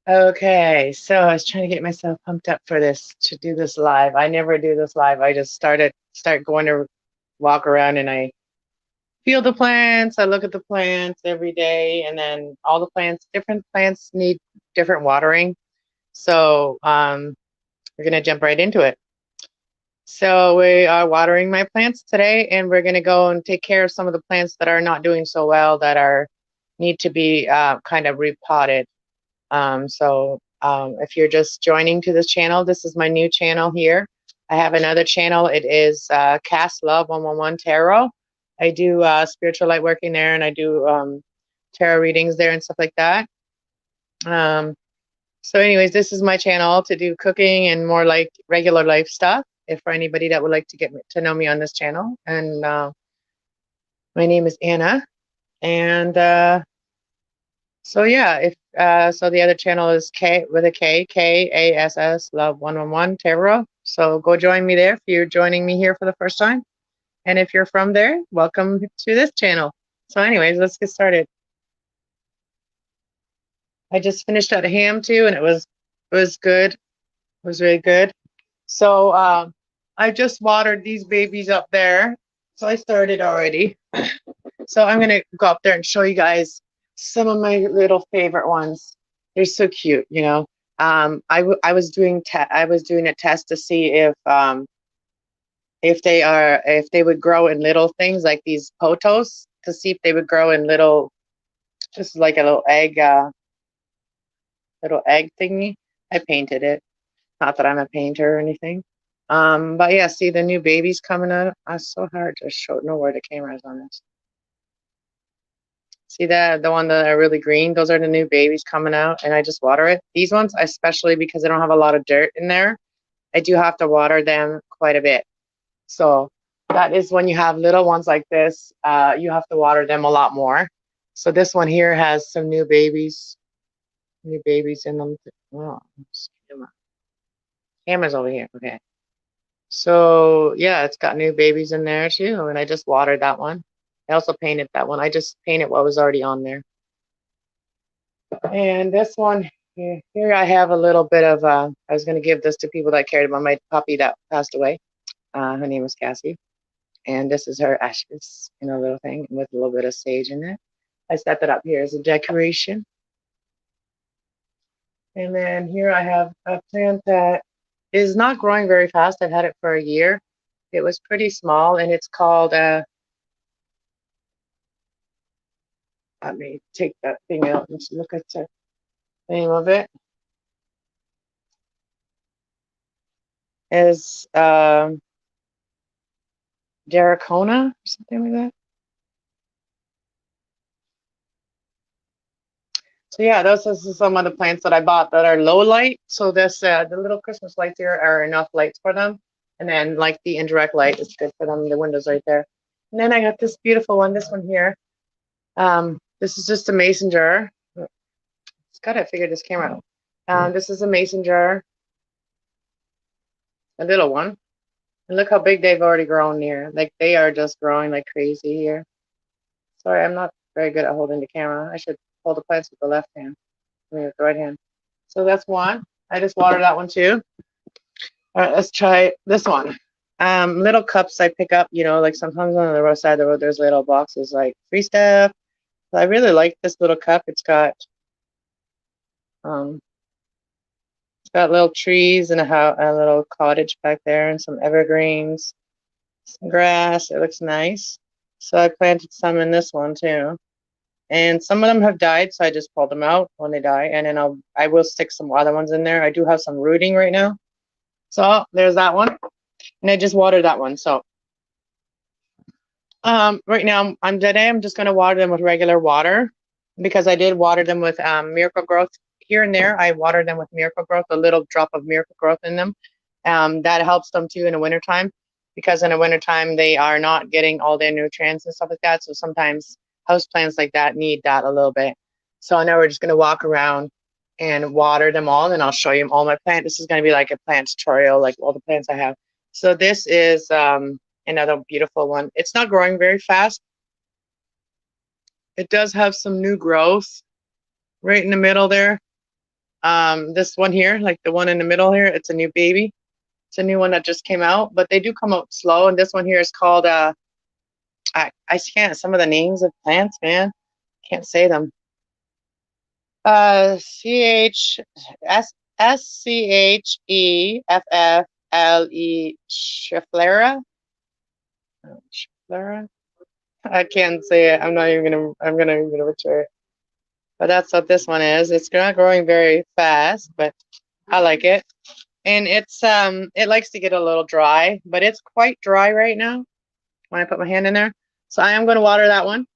Okay, so I was trying to get myself pumped up for this to do this live. I never do this live. I just start going to walk around and I feel the plants. I look at the plants every day, and then all the plants, different plants need different watering. So we're gonna jump right into it. So we are watering my plants today, and we're gonna go and take care of some of the plants that are not doing so well that are need to be kind of repotted. If you're just joining to this channel, this is my new channel here. I have another channel. It is Cast Love 111 Tarot. I do spiritual light working there, and I do tarot readings there and stuff like that. Anyways, this is my channel to do cooking and more like regular life stuff. If for anybody that would like to get to know me on this channel, and my name is Anna, and yeah, if so the other channel is K with a K, Kass Love 111 Tarot. So go join me there if you're joining me here for the first time. And if you're from there, welcome to this channel. So anyways, let's get started. I just finished out a ham too, and it was good. It was really good. So I just watered these babies up there. So I started already. So I'm gonna go up there and show you guys some of my little favorite ones. They're so cute, you know. I was doing a test to see if they would grow in little things like these potos, to see if they would grow in little, just like a little egg thingy. I painted it. Not that I'm a painter or anything. But yeah, see the new babies coming out. It's so hard to know where the camera is on this. See that, the one that are really green? Those are the new babies coming out, and I just water it. These ones, especially because they don't have a lot of dirt in there, I do have to water them quite a bit. So that is when you have little ones like this, you have to water them a lot more. So this one here has some new babies in them. Oh, camera's over here. Okay. So yeah, it's got new babies in there too, and I just watered that one. I also painted that one. I just painted what was already on there. And this one here I have a little bit of, I was going to give this to people that cared about my puppy that passed away. Her name was Cassie. And this is her ashes in a little thing with a little bit of sage in it. I set that up here as a decoration. And then here I have a plant that is not growing very fast. I've had it for a year. It was pretty small, and it's called, let me take that thing out and look at the name of it. Is Derricona or something like that. So yeah, those are some of the plants that I bought that are low light. So this the little Christmas lights here are enough lights for them. And then like the indirect light is good for them. The window's right there. And then I got this beautiful one, this one here. This is just a mason jar. It's gotta figure this camera out. This is a mason jar. A little one. And look how big they've already grown here. Like they are just growing like crazy here. Sorry, I'm not very good at holding the camera. I should hold the plants with the left hand. I mean with the right hand. So that's one. I just watered that one too. All right, let's try this one. Little cups I pick up, you know, like sometimes on the roadside of the road, there's little boxes like free stuff. So I really like this little cup. It's got little trees and a little cottage back there and some evergreens, some grass. It looks nice. So I planted some in this one too. And some of them have died, so I just pulled them out when they die. And then I will stick some other ones in there. I do have some rooting right now. So there's that one. And I just watered that one. So right now I'm just gonna water them with regular water, because I did water them with Miracle Growth here and there. I watered them with Miracle Growth, a little drop of Miracle Growth in them. That helps them too in the wintertime, because in the wintertime they are not getting all their nutrients and stuff like that. So sometimes house plants like that need that a little bit. So now we're just gonna walk around and water them all, and I'll show you all my plants. This is gonna be like a plant tutorial, like all the plants I have. So this is another beautiful one. It's not growing very fast. It does have some new growth right in the middle there. This one here, like the one in the middle here, it's a new baby. It's a new one that just came out, but they do come out slow. And this one here is called I can't some of the names of plants, man. Can't say them. C H S Schefflera. Schefflera. Schefflera. I can't say it. I'm gonna even butcher it. But that's what this one is. It's not growing very fast, but I like it. And it likes to get a little dry, but it's quite dry right now when I put my hand in there. So I am going to water that one.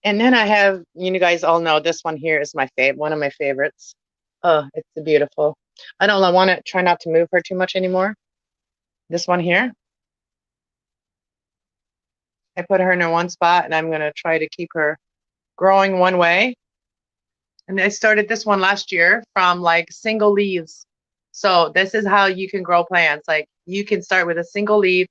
And then I have, you guys all know this one here is my one of my favorites. Oh, it's beautiful. I don't want to try not to move her too much anymore. This one here. I put her in one spot and I'm going to try to keep her growing one way. And I started this one last year from like single leaves. So this is how you can grow plants. Like you can start with a single leaf.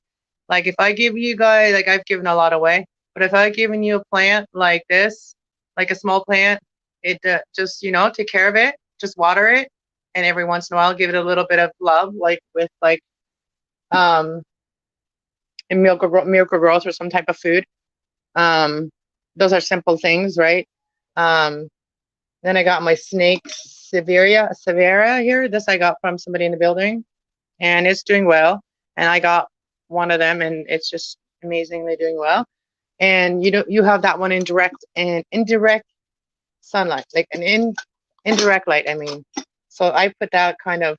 Like if I give you guys, like I've given a lot away, but if I've given you a plant like this, like a small plant, it just, take care of it, just water it. And every once in a while, give it a little bit of love, like with like miracle growth or some type of food. Those are simple things, right? Then I got my snake Severa here. This I got from somebody in the building, and it's doing well. And I got one of them, and it's just amazingly doing well. And you have that one in direct and indirect sunlight, like an indirect light. I mean, so I put that kind of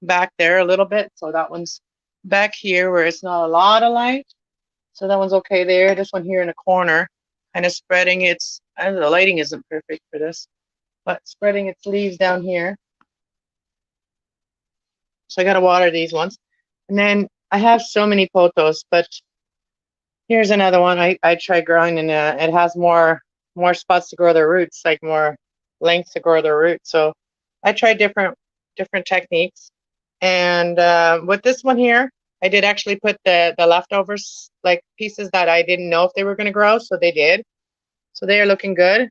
back there a little bit. So that one's back here where it's not a lot of light. So that one's okay there. This one here in the corner, kind of spreading its, I don't know, the lighting isn't perfect for this, but spreading its leaves down here. So I got to water these ones. And then I have so many pothos, but here's another one I tried growing, and it has more spots to grow their roots, like more length to grow their roots. So I tried different techniques. And with this one here, I did actually put the leftovers, like pieces that I didn't know if they were going to grow, so they did. So they are looking good.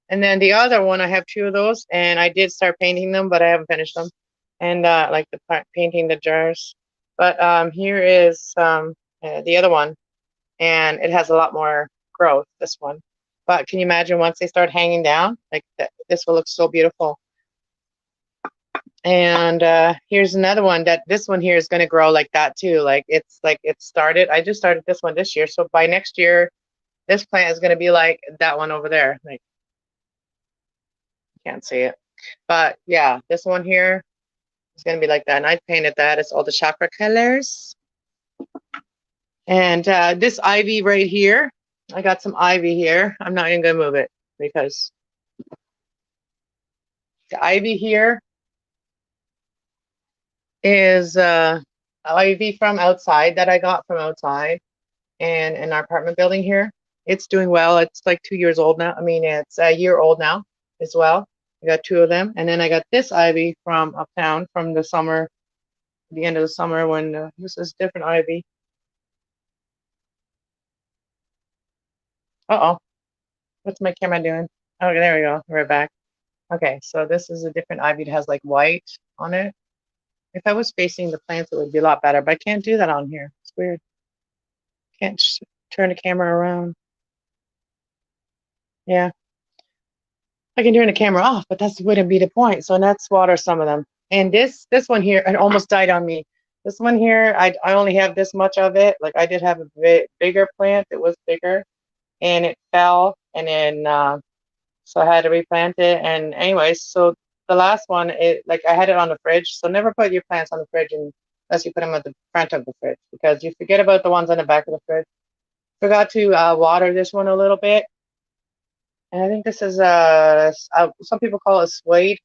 And then the other one, I have two of those, and I did start painting them, but I haven't finished them. And like painting the jars. But here is the other one, and it has a lot more growth, this one. But can you imagine once they start hanging down, like this will look so beautiful. And here's another one this one here is going to grow like that too. Like it started, I just started this one this year. So by next year, this plant is going to be like that one over there. Like, can't see it. But yeah, this one here is going to be like that. And I painted that. It's all the chakra colors. And this ivy right here, I got some ivy here. I'm not even going to move it because the ivy here is ivy from outside that I got from outside and in our apartment building here. It's doing well. It's like 2 years old now. I mean, it's a year old now as well. I got two of them. And then I got this ivy from uptown from the summer, the end of the summer when this is different ivy. Uh-oh. What's my camera doing? Oh, there we go. We're back. Okay, so this is a different ivy. It has like white on it. If I was facing the plants, it would be a lot better, but I can't do that on here. It's weird. Can't turn the camera around. Yeah. I can turn the camera off, but that wouldn't be the point. So let's water some of them. And this one here, it almost died on me. This one here, I only have this much of it. Like I did have a bigger plant. It was bigger, and it fell, and then so I had to replant it. And anyways, so the last one, like I had it on the fridge. So never put your plants on the fridge unless you put them at the front of the fridge, because you forget about the ones on the back of the fridge. Forgot to water this one a little bit. And I think this is some people call it suede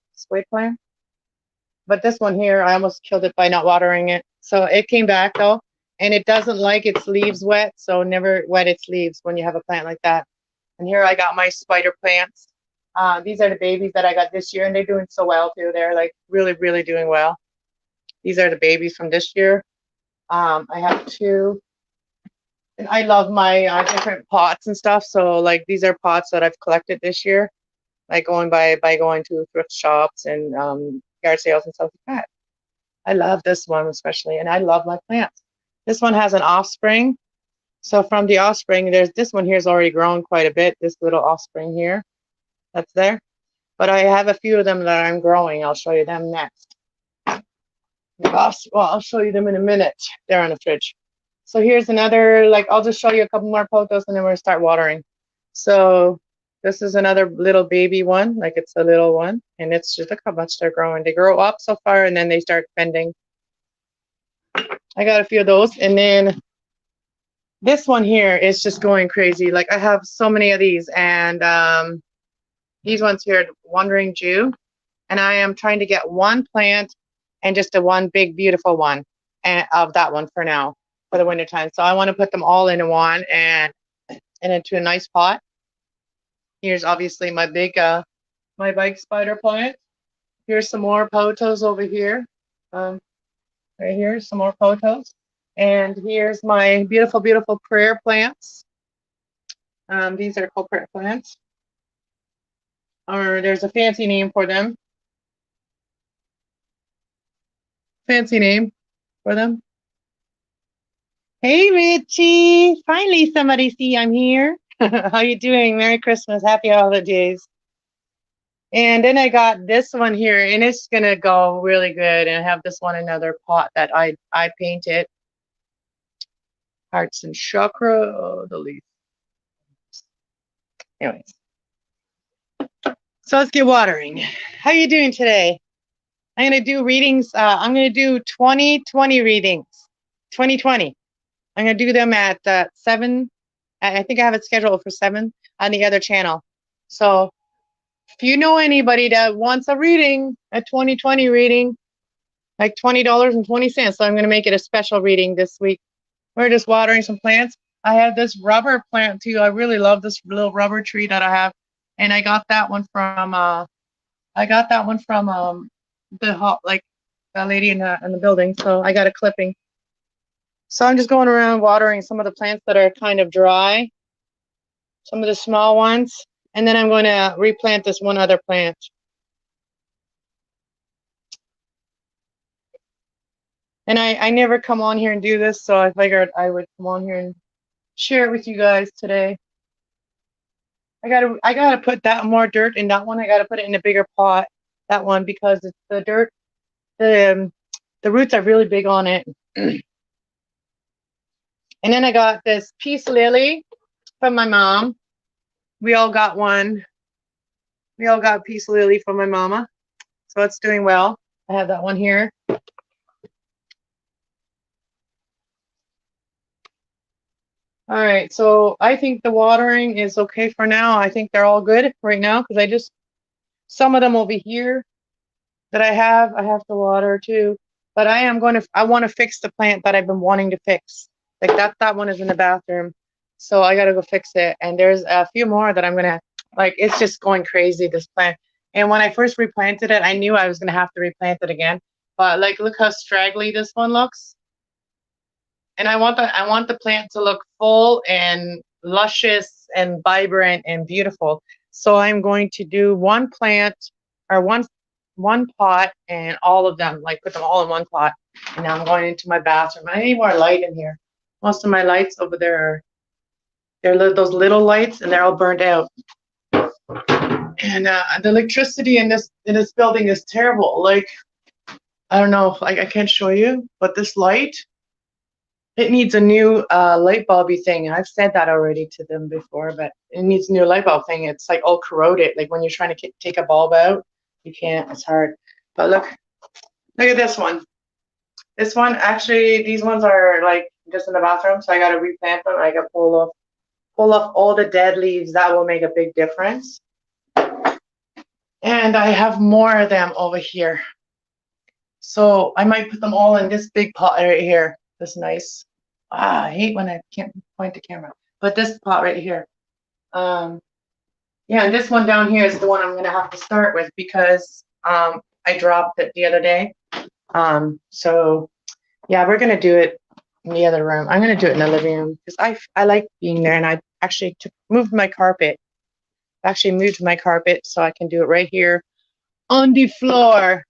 plant. But this one here, I almost killed it by not watering it. So it came back though, and it doesn't like its leaves wet. So never wet its leaves when you have a plant like that. And here I got my spider plants. These are the babies that I got this year, and they're doing so well too. They're like really, really doing well. These are the babies from this year. I have two. And I love my different pots and stuff. So like these are pots that I've collected this year. like going by going to thrift shops and yard sales and stuff like that. I love this one especially, and I love my plants. This one has an offspring. So from the offspring, there's this one here is already grown quite a bit. This little offspring here, that's there. But I have a few of them that I'm growing. I'll show you them next. Well, I'll show you them in a minute. They're on the fridge. So here's another, like, I'll just show you a couple more photos and then we're gonna start watering. So this is another little baby one, like it's a little one, and it's just look how much they're growing. They grow up so far and then they start bending. I got a few of those, and then this one here is just going crazy. Like I have so many of these, and these ones here, Wandering Jew, and I am trying to get one plant and just a one big beautiful one and of that one for now for the winter time. So I want to put them all into one and into a nice pot. Here's obviously my big spider plant. Here's some more potos over here. Right here, some more potos. And here's my beautiful, beautiful prayer plants. These are called prayer plants. Or there's a fancy name for them. Fancy name for them. Hey, Richie. Finally, somebody see I'm here. How you doing? Merry Christmas. Happy holidays. And then I got this one here, and it's going to go really good. And I have this one, another pot that I painted. Hearts and chakra. Oh, the leaf. Anyways. So let's get watering. How you doing today? I'm going to do readings. I'm going to do 2020 readings. 2020. I'm going to do them at 7. I think I have it scheduled for 7 on the other channel. So if you know anybody that wants a reading, a 2020 reading, like $20.20. So I'm going to make it a special reading this week. We're just watering some plants. I have this rubber plant too. I really love this little rubber tree that I have. And I got that one from the lady in the building. So I got a clipping. So I'm just going around watering some of the plants that are kind of dry, some of the small ones, and then I'm going to replant this one other plant. And I never come on here and do this, so I figured I would come on here and share it with you guys today. I gotta put that more dirt in that one. I gotta put it in a bigger pot, that one, because it's the dirt. The roots are really big on it. And then I got this peace lily from my mom. We all got one. We all got peace lily from my mama. So it's doing well. I have that one here. All right, so I think the watering is okay for now. I think they're all good right now because some of them over here that I have to water too. But I want to fix the plant that I've been wanting to fix. Like that one is in the bathroom. So I got to go fix it. And there's a few more that I'm going to, like, it's just going crazy, this plant. And when I first replanted it, I knew I was going to have to replant it again. But like, look how straggly this one looks. And I want the plant to look full and luscious and vibrant and beautiful. So I'm going to do one plant or one pot and all of them, like put them all in one pot. And now I'm going into my bathroom. I need more light in here. Most of my lights over there they're those little lights, and they're all burned out. And the electricity in this building is terrible. Like, I don't know, like I can't show you, but this light, it needs a new light bulby thing. And I've said that already to them before, but it needs a new light bulb thing. It's like all corroded. Like when you're trying to take a bulb out, you can't. It's hard. But look at this one. This one, actually, these ones are like just in the bathroom, so I got to replant them. I got to pull off all the dead leaves. That will make a big difference. And I have more of them over here. So I might put them all in this big pot right here. This nice. I hate when I can't point the camera. But this pot right here. Yeah, and this one down here is the one I'm going to have to start with because I dropped it the other day. So yeah, we're going to do it in the other room. I'm going to do it in the living room because I like being there, and I actually moved my carpet actually moved my carpet so I can do it right here on the floor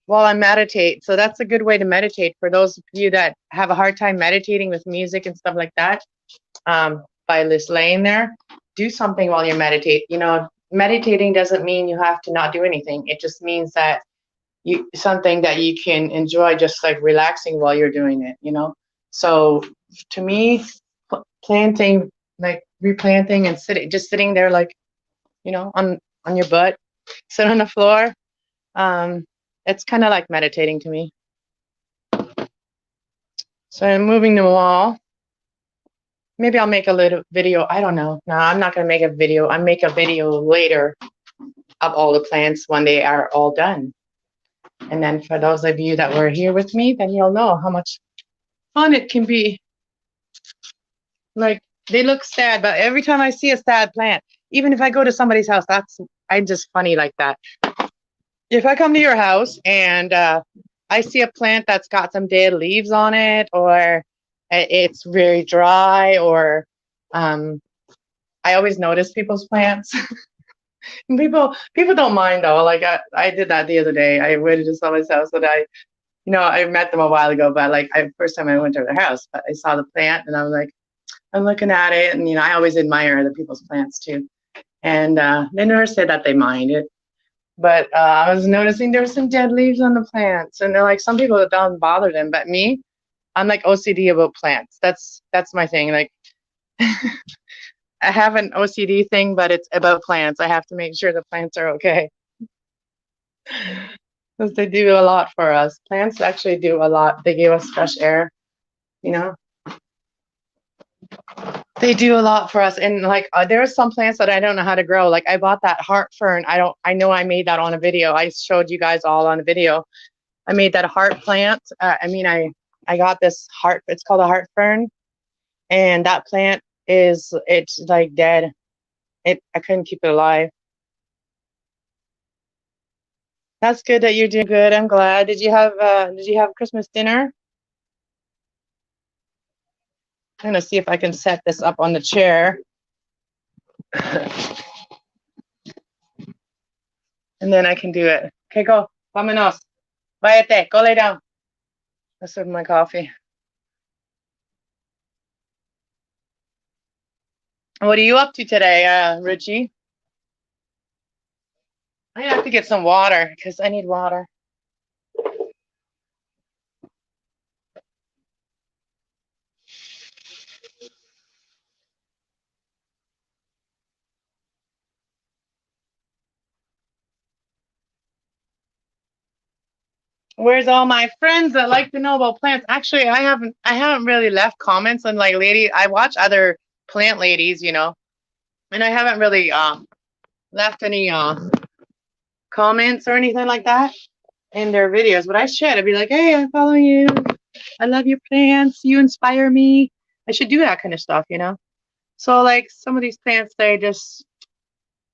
while I meditate. So that's a good way to meditate for those of you that have a hard time meditating with music and stuff like that. By just laying there, do something while you meditate. You know, meditating doesn't mean you have to not do anything. It just means that you something that you can enjoy, just like relaxing while you're doing it. You know, so to me, planting, like replanting and sitting there, like, you know, on your butt, sit on the floor. Um, it's kind of like meditating to me. So I'm moving the wall. Maybe I'll make a little video. I don't know. No, I'm not going to make a video. I'll make a video later of all the plants when they are all done. And then for those of you that were here with me, then you'll know how much fun it can be. Like, they look sad, but every time I see a sad plant, even if I go to somebody's house, I'm just funny like that. If I come to your house and I see a plant that's got some dead leaves on it, or it's very dry, or I always notice people's plants. And people don't mind though. Like I did that the other day. I went to somebody's house and I met them a while ago, but like first time I went to their house, but I saw the plant and I was like, I'm looking at it, and I always admire other people's plants too. And they never said that they mind it. But I was noticing there were some dead leaves on the plants, and they're like, some people it doesn't bother them, but me, I'm like OCD about plants. That's my thing. Like, I have an OCD thing, but it's about plants. I have to make sure the plants are okay because they do a lot for us. Plants actually do a lot. They give us fresh air. You know, they do a lot for us. And like, there are some plants that I don't know how to grow. Like I bought that heart fern. I know I made that on a video. I showed you guys all on a video. I made that heart plant. I got this heart. It's called a heart fern, and that plant it's like dead. I couldn't keep it alive. That's good that you're doing good. I'm glad. Did you have Christmas dinner? I'm gonna see if I can set this up on the chair. And then I can do it. Okay, go. Vámonos. Váyate. Go lay down. Let's have my coffee. What are you up to today, Richie? I have to get some water because I need water. Where's all my friends that like to know about plants? Actually, I haven't really left comments on like I watch other plant ladies, and I haven't really left any comments or anything like that in their videos, but I should. I'd be like, hey, I follow you. I love your plants. You inspire me. I should do that kind of stuff, So like some of these plants,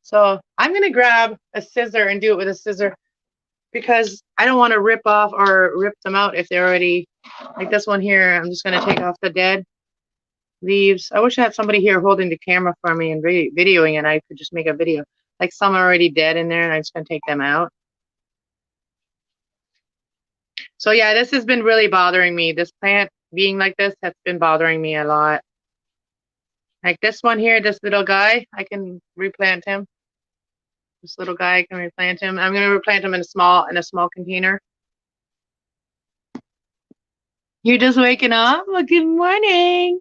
so I'm gonna grab a scissor and do it with a scissor, because I don't want to rip off or rip them out if they're already, like this one here. I'm just going to take off the dead leaves. I wish I had somebody here holding the camera for me and videoing it. I could just make a video. Like some are already dead in there, and I'm just going to take them out. So yeah, this has been really bothering me. This plant being like this has been bothering me a lot. Like this one here, this little guy, I can replant him. This little guy, I can replant him. I'm going to replant him in a small container. You're just waking up? Well, good morning.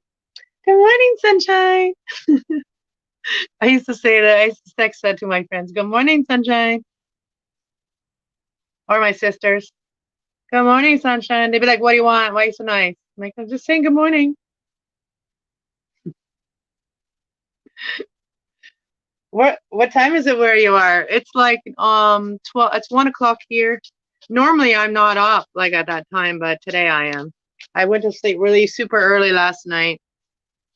Good morning, sunshine. I used to say that. I used to text that to my friends. Good morning, sunshine. Or my sisters. Good morning, sunshine. They'd be like, what do you want? Why are you so nice? I'm like, I'm just saying good morning. What time is it where you are? It's like 12. It's 1 o'clock here. Normally I'm not up like at that time, but today I am. I went to sleep really super early last night.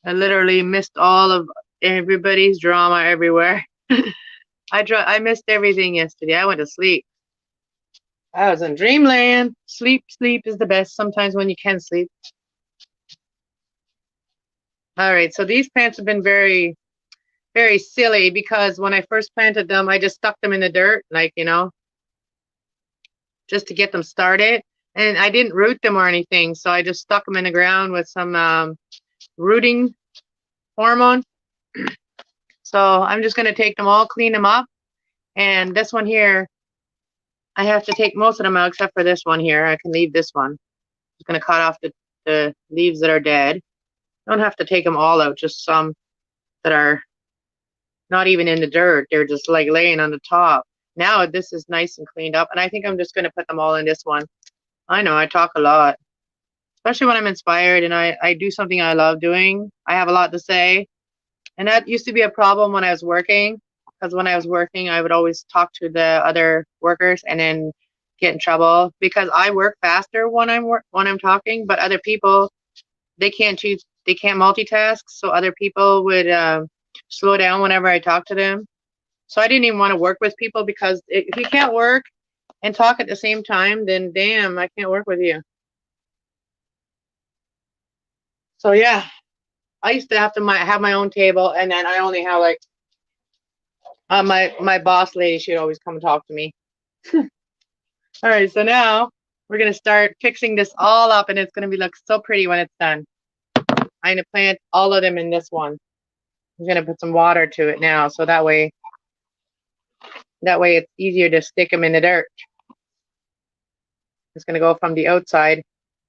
I literally missed all of everybody's drama everywhere. I missed everything yesterday. I went to sleep. I was in dreamland. Sleep is the best sometimes when you can sleep. All right, so these plants have been very very silly because when I first planted them, I just stuck them in the dirt, like, you know, just to get them started. And I didn't root them or anything, so I just stuck them in the ground with some rooting hormone. So I'm just going to take them all, clean them up. And this one here, I have to take most of them out except for this one here. I can leave this one. I'm just going to cut off the leaves that are dead. Don't have to take them all out, just some that are not even in the dirt. They're just like laying on the top. Now this is nice and cleaned up, and I think I'm just going to put them all in this one. I know I talk a lot, especially when I'm inspired and I do something I love doing. I have a lot to say, and that used to be a problem when I was working, because when I was working, I would always talk to the other workers and then get in trouble because I work faster when I'm talking, but other people, they can't multitask, so other people would slow down whenever I talk to them. So I didn't even want to work with people because if you can't work and talk at the same time, then damn, I can't work with you. So yeah, I used to have to have my own table, and then I only have like my boss lady. She'd always come and talk to me. All right, so now we're gonna start fixing this all up, and it's gonna look so pretty when it's done. I'm gonna plant all of them in this one. I'm gonna put some water to it now, so that way it's easier to stick them in the dirt. It's gonna go from the outside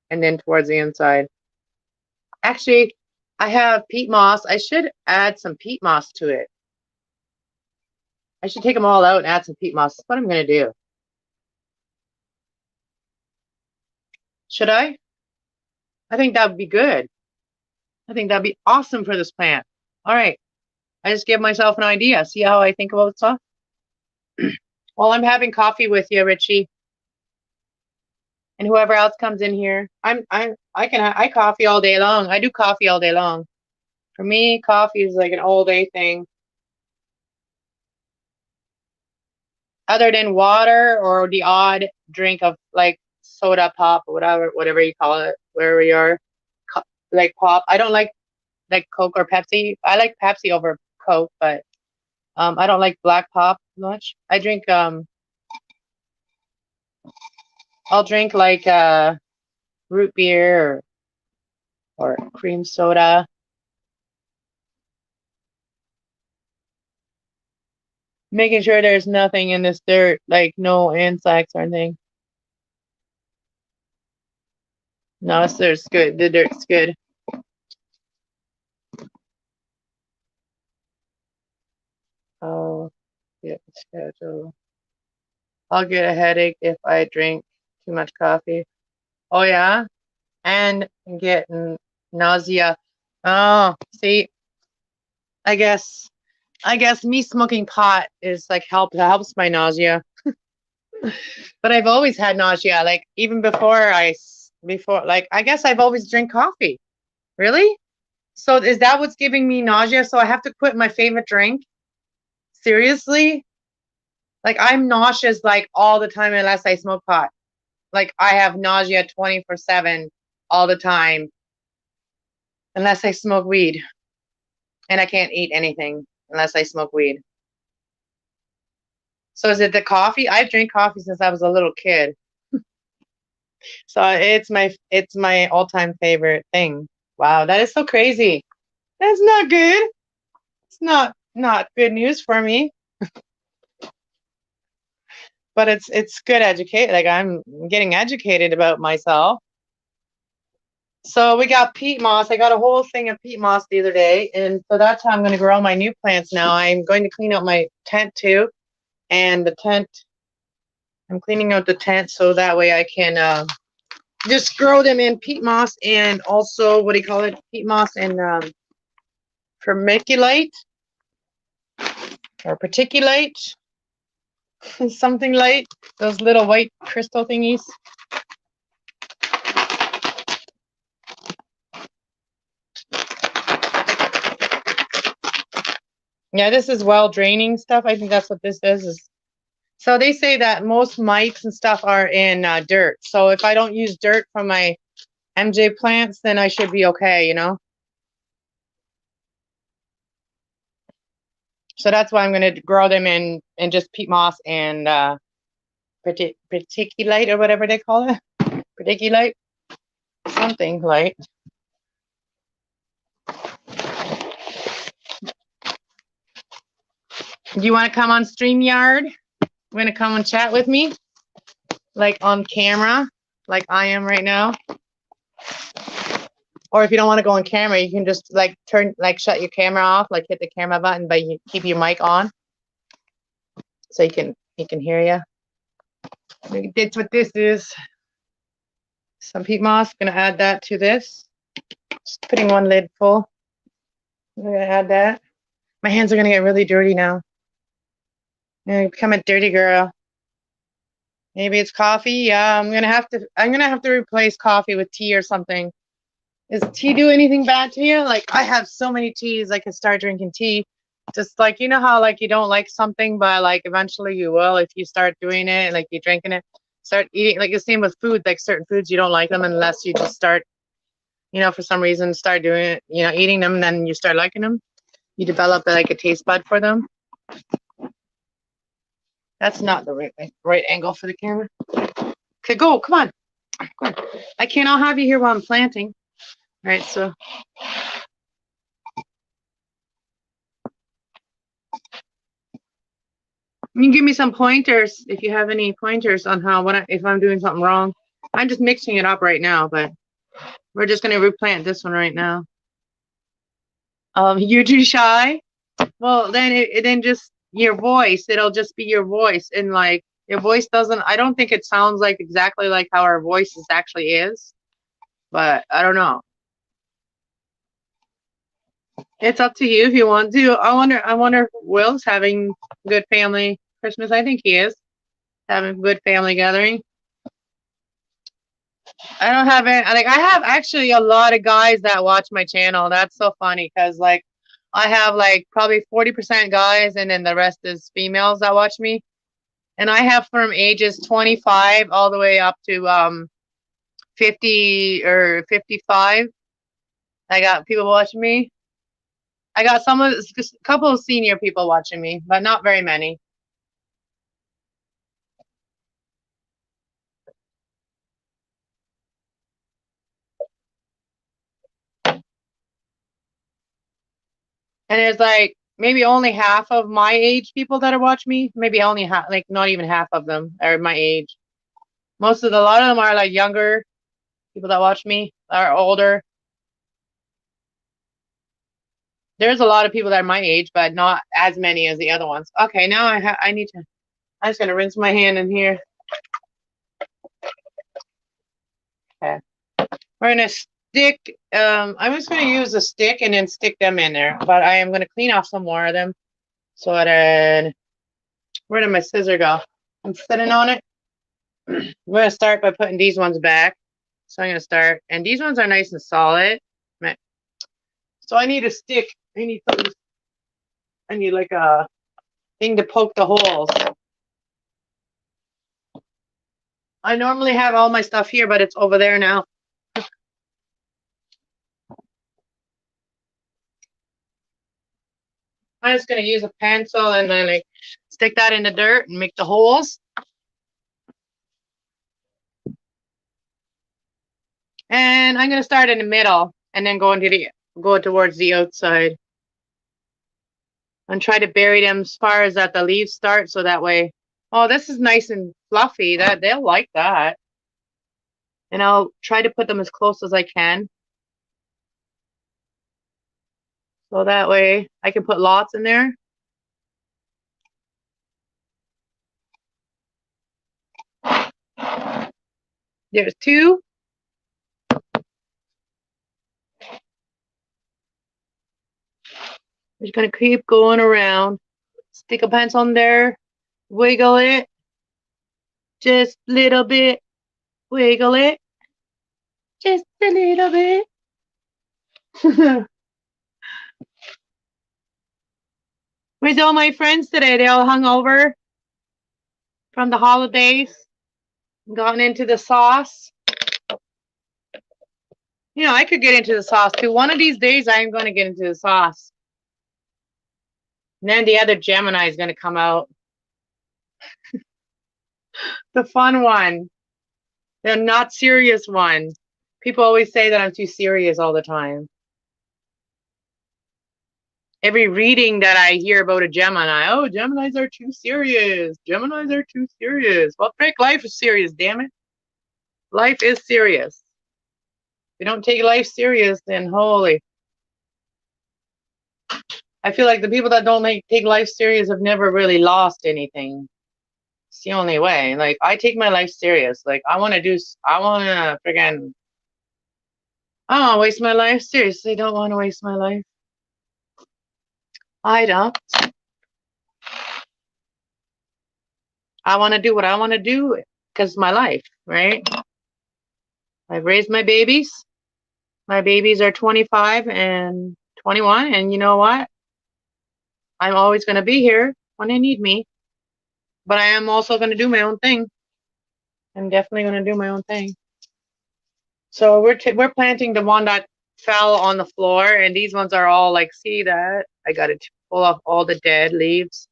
and then towards the inside. Actually, I have peat moss. I should add some peat moss to it. I should take them all out and add some peat moss. That's what I'm gonna do. Should I? I think that would be good. I think that'd be awesome for this plant. All right. I just gave myself an idea. See how I think about stuff? Well, I'm having coffee with you, Richie. And whoever else comes in here. I coffee all day long. I do coffee all day long. For me, coffee is like an all day thing. Other than water or the odd drink of like soda pop or whatever you call it, wherever you are. Like pop. I don't like Coke or Pepsi. I like Pepsi over Coke, but I don't like black pop much. I drink I'll drink like root beer or cream soda. Making sure there's nothing in this dirt, like no insects or anything. No, there's good. The dirt's good. Oh, yeah, schedule. I'll get a headache if I drink too much coffee. Oh yeah, and get nausea. Oh, see, I guess me smoking pot is like helps my nausea. But I've always had nausea, like even before like I guess I've always drank coffee. Really? So is that what's giving me nausea? So I have to quit my favorite drink? Seriously? Like I'm nauseous like all the time unless I smoke pot. Like I have nausea 24/7 all the time unless I smoke weed. And I can't eat anything unless I smoke weed. So is it the coffee? I've drank coffee since I was a little kid. So it's my all-time favorite thing. Wow, that is so crazy. That's not good. It's not good news for me. But it's good educate. Like I'm getting educated about myself. So we got peat moss. I got a whole thing of peat moss the other day, and so that's how I'm going to grow my new plants now. I'm going to clean out my tent too, and the tent. I'm cleaning out the tent so that way I can just grow them in peat moss and also what do you call it? Peat moss and vermiculite or particulate, something light. Those little white crystal thingies. Yeah, this is well draining stuff. I think that's what this is. So they say that most mites and stuff are in dirt. So if I don't use dirt from my MJ plants, then I should be okay, you know? So that's why I'm going to grow them in just peat moss and verticulite or whatever they call it. Verticulite, something light. Do you want to come on StreamYard? You want to come and chat with me? Like on camera, like I am right now? Or if you don't want to go on camera, you can just like shut your camera off, like hit the camera button, but you keep your mic on. So he can hear you. That's what this is. Some peat moss. Gonna add that to this. Just putting one lid full. I'm gonna add that. My hands are gonna get really dirty now. I'm gonna become a dirty girl. Maybe it's coffee. Yeah, I'm gonna have to replace coffee with tea or something. Does tea do anything bad to you? Like I have so many teas, I could start drinking tea. Just like, you know how like you don't like something, but like eventually you will if you start doing it, like you're drinking it, start eating. Like the same with food, like certain foods you don't like them unless you just start, you know, for some reason start doing it, you know, eating them, and then you start liking them. You develop like a taste bud for them. That's not the right angle for the camera. Okay, go, come on. Come on. I cannot have you here while I'm planting. All right, so you can give me some pointers if you have any pointers on if I'm doing something wrong. I'm just mixing it up right now, but we're just gonna replant this one right now. You're too shy. Well, then just your voice. It'll just be your voice, and like your voice doesn't. I don't think it sounds like exactly like how our voices actually is, but I don't know. It's up to you if you want to. I wonder if Will's having good family Christmas. I think he is having a good family gathering. I don't have any, like, I have actually a lot of guys that watch my channel. That's so funny because, like, I have like probably 40% guys and then the rest is females that watch me. And I have from ages 25 all the way up to 50 or 55. I got people watching me. I got a couple of senior people watching me, but not very many. And there's like maybe only half of my age people that are watching me. Maybe only half, like not even half of them are my age. A lot of them are like younger people that watch me, are older. There's a lot of people that are my age, but not as many as the other ones. Okay, now I need to. I'm just gonna rinse my hand in here. Okay, we're gonna stick. I'm just gonna use a stick and then stick them in there. But I am gonna clean off some more of them. So then, where did my scissor go? I'm sitting on it. I'm gonna start by putting these ones back. So I'm gonna start, and these ones are nice and solid. So I need a stick. I need like a thing to poke the holes. I normally have all my stuff here, but it's over there now. I'm just gonna use a pencil and then like stick that in the dirt and make the holes. And I'm gonna start in the middle and then go towards the outside. And try to bury them as far as that the leaves start, so that way. Oh, this is nice and fluffy. That they'll like that. And I'll try to put them as close as I can. So that way I can put lots in there. There's two. Just gonna keep going around. Stick a pencil on there. Wiggle it. Just a little bit. Wiggle it. Just a little bit. Where's all my friends today? They all hung over from the holidays. Gotten into the sauce. You know, I could get into the sauce too. One of these days, I am going to get into the sauce. And then the other Gemini is going to come out. The fun one. The not serious one. People always say that I'm too serious all the time. Every reading that I hear about a Gemini, oh, Geminis are too serious. Geminis are too serious. Well, frick, life is serious, damn it. Life is serious. If you don't take life serious, then holy. I feel like the people that don't take life serious have never really lost anything. It's the only way. Like, I take my life serious. Like, I want to friggin', I don't want to waste my life. Seriously, don't want to waste my life. I don't. I want to do what I want to do because it's my life, right? I've raised my babies. My babies are 25 and 21, and you know what? I'm always going to be here when they need me, but I am also going to do my own thing. I'm definitely going to do my own thing. So we're planting the one that fell on the floor, and these ones are all like, see that? I got to pull off all the dead leaves.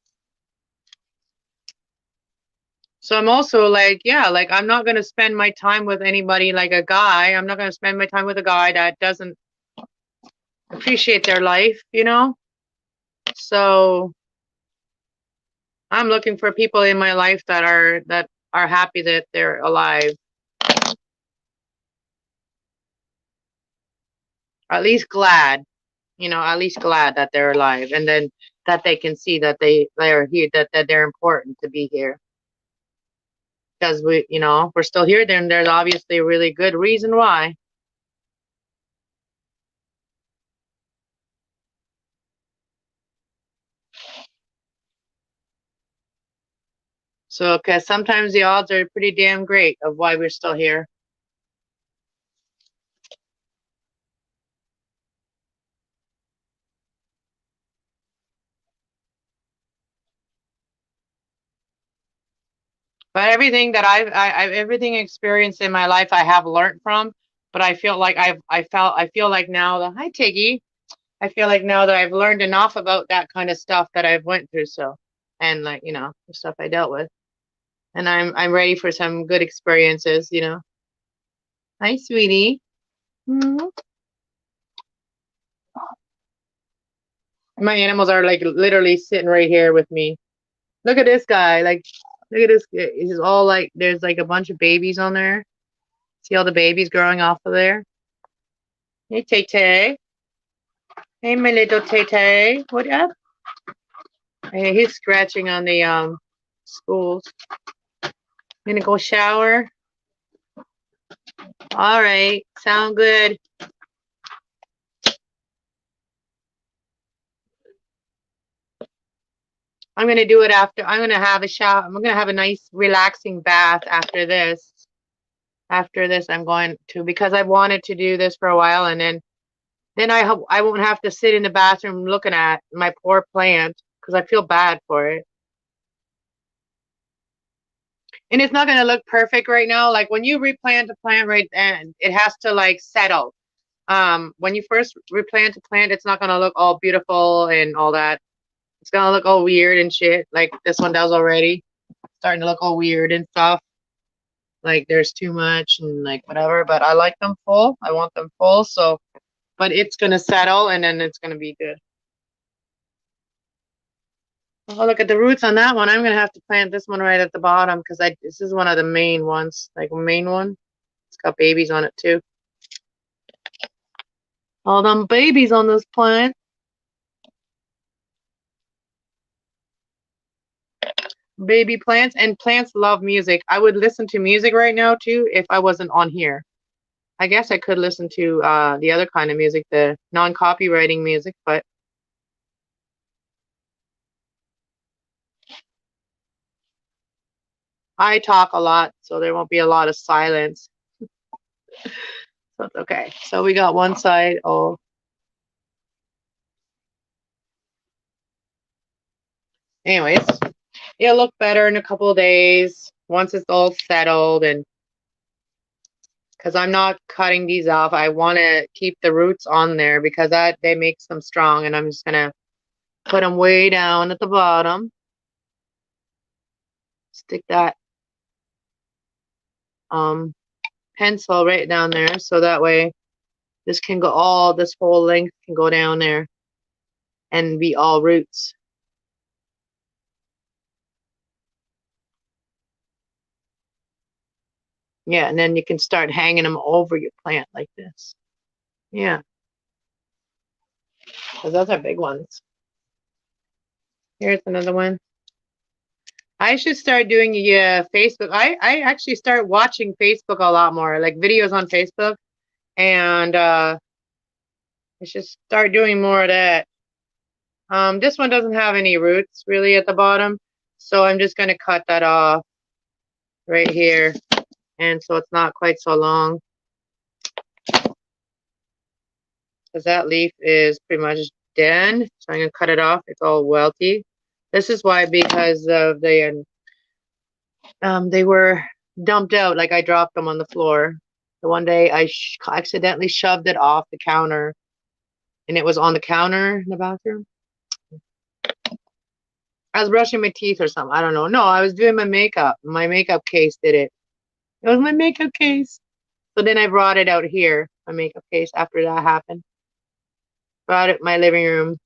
So I'm also like, yeah, like I'm not going to spend my time with anybody like a guy. I'm not going to spend my time with a guy that doesn't appreciate their life, you know? So I'm looking for people in my life that are happy that they're alive. At least glad, at least glad that they're alive, and then that they can see that they're here, that they're important to be here. Because we're still here, then there's obviously a really good reason why. So, because sometimes the odds are pretty damn great of why we're still here. But everything that I've everything experienced in my life, I have learned from. But I feel like I feel like now that, hi Tiggy, I feel like now that I've learned enough about that kind of stuff that I've went through. So, and like, the stuff I dealt with, and I'm ready for some good experiences. Hi, sweetie. Mhm. My animals are like literally sitting right here with me. Look at this guy. Like, look at this. He's all like, there's like a bunch of babies on there. See all the babies growing off of there? Hey, Tay Tay. Hey, my little Tay Tay. What up? Hey, he's scratching on the spools. Gonna go shower. All right. Sound good. I'm gonna do it after. I'm gonna have a shower. I'm gonna have a nice relaxing bath after this. After this, I'm going to, because I wanted to do this for a while, and then I won't have to sit in the bathroom looking at my poor plant because I feel bad for it. And it's not gonna look perfect right now. Like when you replant a plant, right, and it has to like settle. When you first replant a plant, it's not gonna look all beautiful and all that. It's gonna look all weird and shit, like this one does already. Starting to look all weird and stuff. Like there's too much and like whatever. But I like them full. I want them full. So, but it's gonna settle and then it's gonna be good. Oh, look at the roots on that one. I'm gonna have to plant this one right at the bottom because this is one of the main ones, like a main one. It's got babies on it too. All them babies on this plant. Baby plants, and plants love music. I would listen to music right now too if I wasn't on here. I guess I could listen to the other kind of music, the non-copywriting music, but I talk a lot, so there won't be a lot of silence. So it's okay. So we got one side. Oh, anyways, it'll look better in a couple of days once it's all settled, and because I'm not cutting these off, I want to keep the roots on there because that they makes them strong, and I'm just gonna Put them way down at the bottom. Stick that pencil right down there, so that way this can go all, this whole length can go down there and be all roots. Yeah, and then you can start hanging them over your plant like this. Yeah, because those are big ones. Here's another one. I should start doing Facebook. I actually start watching Facebook a lot more, like videos on Facebook, and I should start doing more of that. This one doesn't have any roots really at the bottom, so I'm just going to cut that off right here, and so it's not quite so long, because that leaf is pretty much dead, so I'm going to cut it off. It's all welty. This is why, because of the they were dumped out, like I dropped them on the floor. The one day I accidentally shoved it off the counter, and it was on the counter in the bathroom. I was brushing my teeth or something. I don't know. No, I was doing my makeup. My makeup case did it. It was my makeup case. So then I brought it out here, my makeup case, after that happened. Brought it in my living room.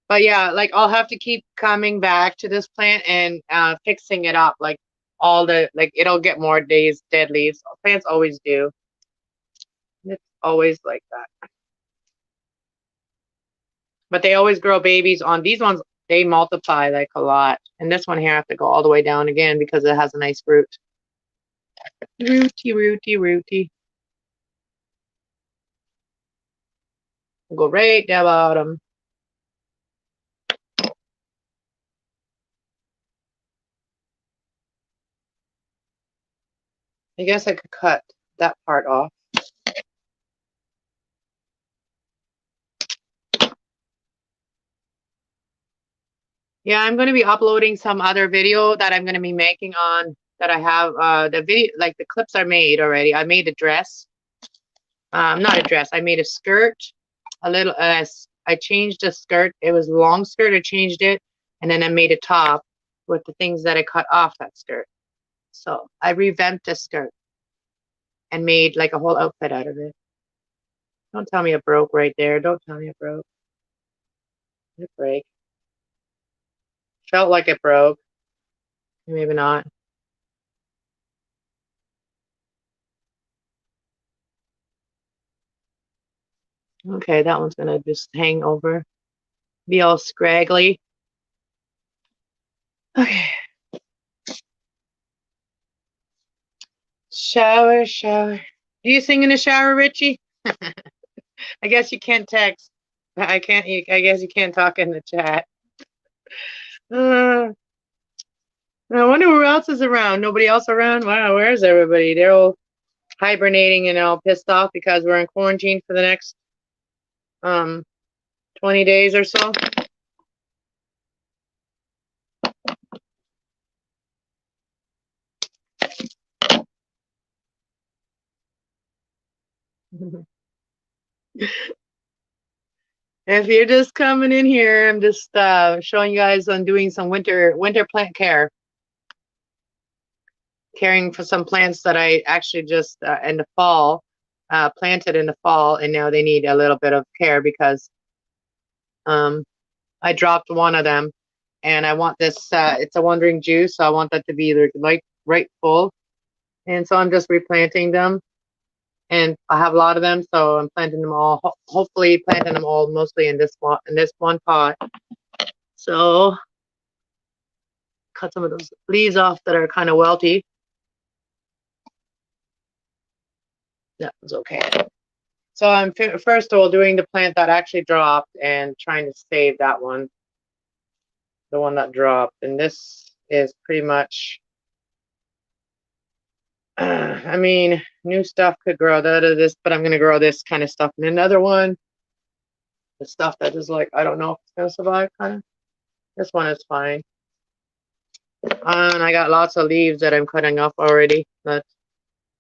But yeah, like I'll have to keep coming back to this plant and fixing it up. Like all the, like it'll get more days, dead leaves. Plants always do. It's always like that. But they always grow babies on these ones. They multiply like a lot. And this one here I have to go all the way down again because it has a nice root. Rooty, rooty, rooty. We'll go right down bottom. I guess I could cut that part off. Yeah, I'm going to be uploading some other video that I'm going to be making on that I have the video, like the clips are made already. I made a dress. Not a dress. I made a skirt. A little I changed the skirt. It was a long skirt. I changed it, and then I made a top with the things that I cut off that skirt. So I revamped the skirt and made like a whole outfit out of it. Don't tell me it broke right there. Don't tell me it broke. Did it break? Felt like it broke. Maybe not. Okay, that one's gonna just hang over. Be all scraggly. Okay. Shower, shower. Do you sing in the shower, Richie? I guess you can't text. I can't. I guess you can't talk in the chat. I wonder who else is around. Nobody else around? Wow, where's everybody? They're all hibernating and all pissed off because we're in quarantine for the next 20 days or so. If you're just coming in here, I'm just showing you guys on doing some winter plant care. Caring for some plants that I actually just in the fall planted in the fall, and now they need a little bit of care because I dropped one of them, and I want this. It's a wandering juice, so I want that to be like right full, and so I'm just replanting them, and I have a lot of them, so I'm planting them all. Hopefully, planting them all mostly in this one pot. So cut some of those leaves off that are kind of welty. That was okay. So I'm first of all doing the plant that actually dropped and trying to save that one, the one that dropped. And this is pretty much, I mean, new stuff could grow out of this, but I'm going to grow this kind of stuff in another one. The stuff that is like, I don't know if it's going to survive kind of. This one is fine. And I got lots of leaves that I'm cutting off already that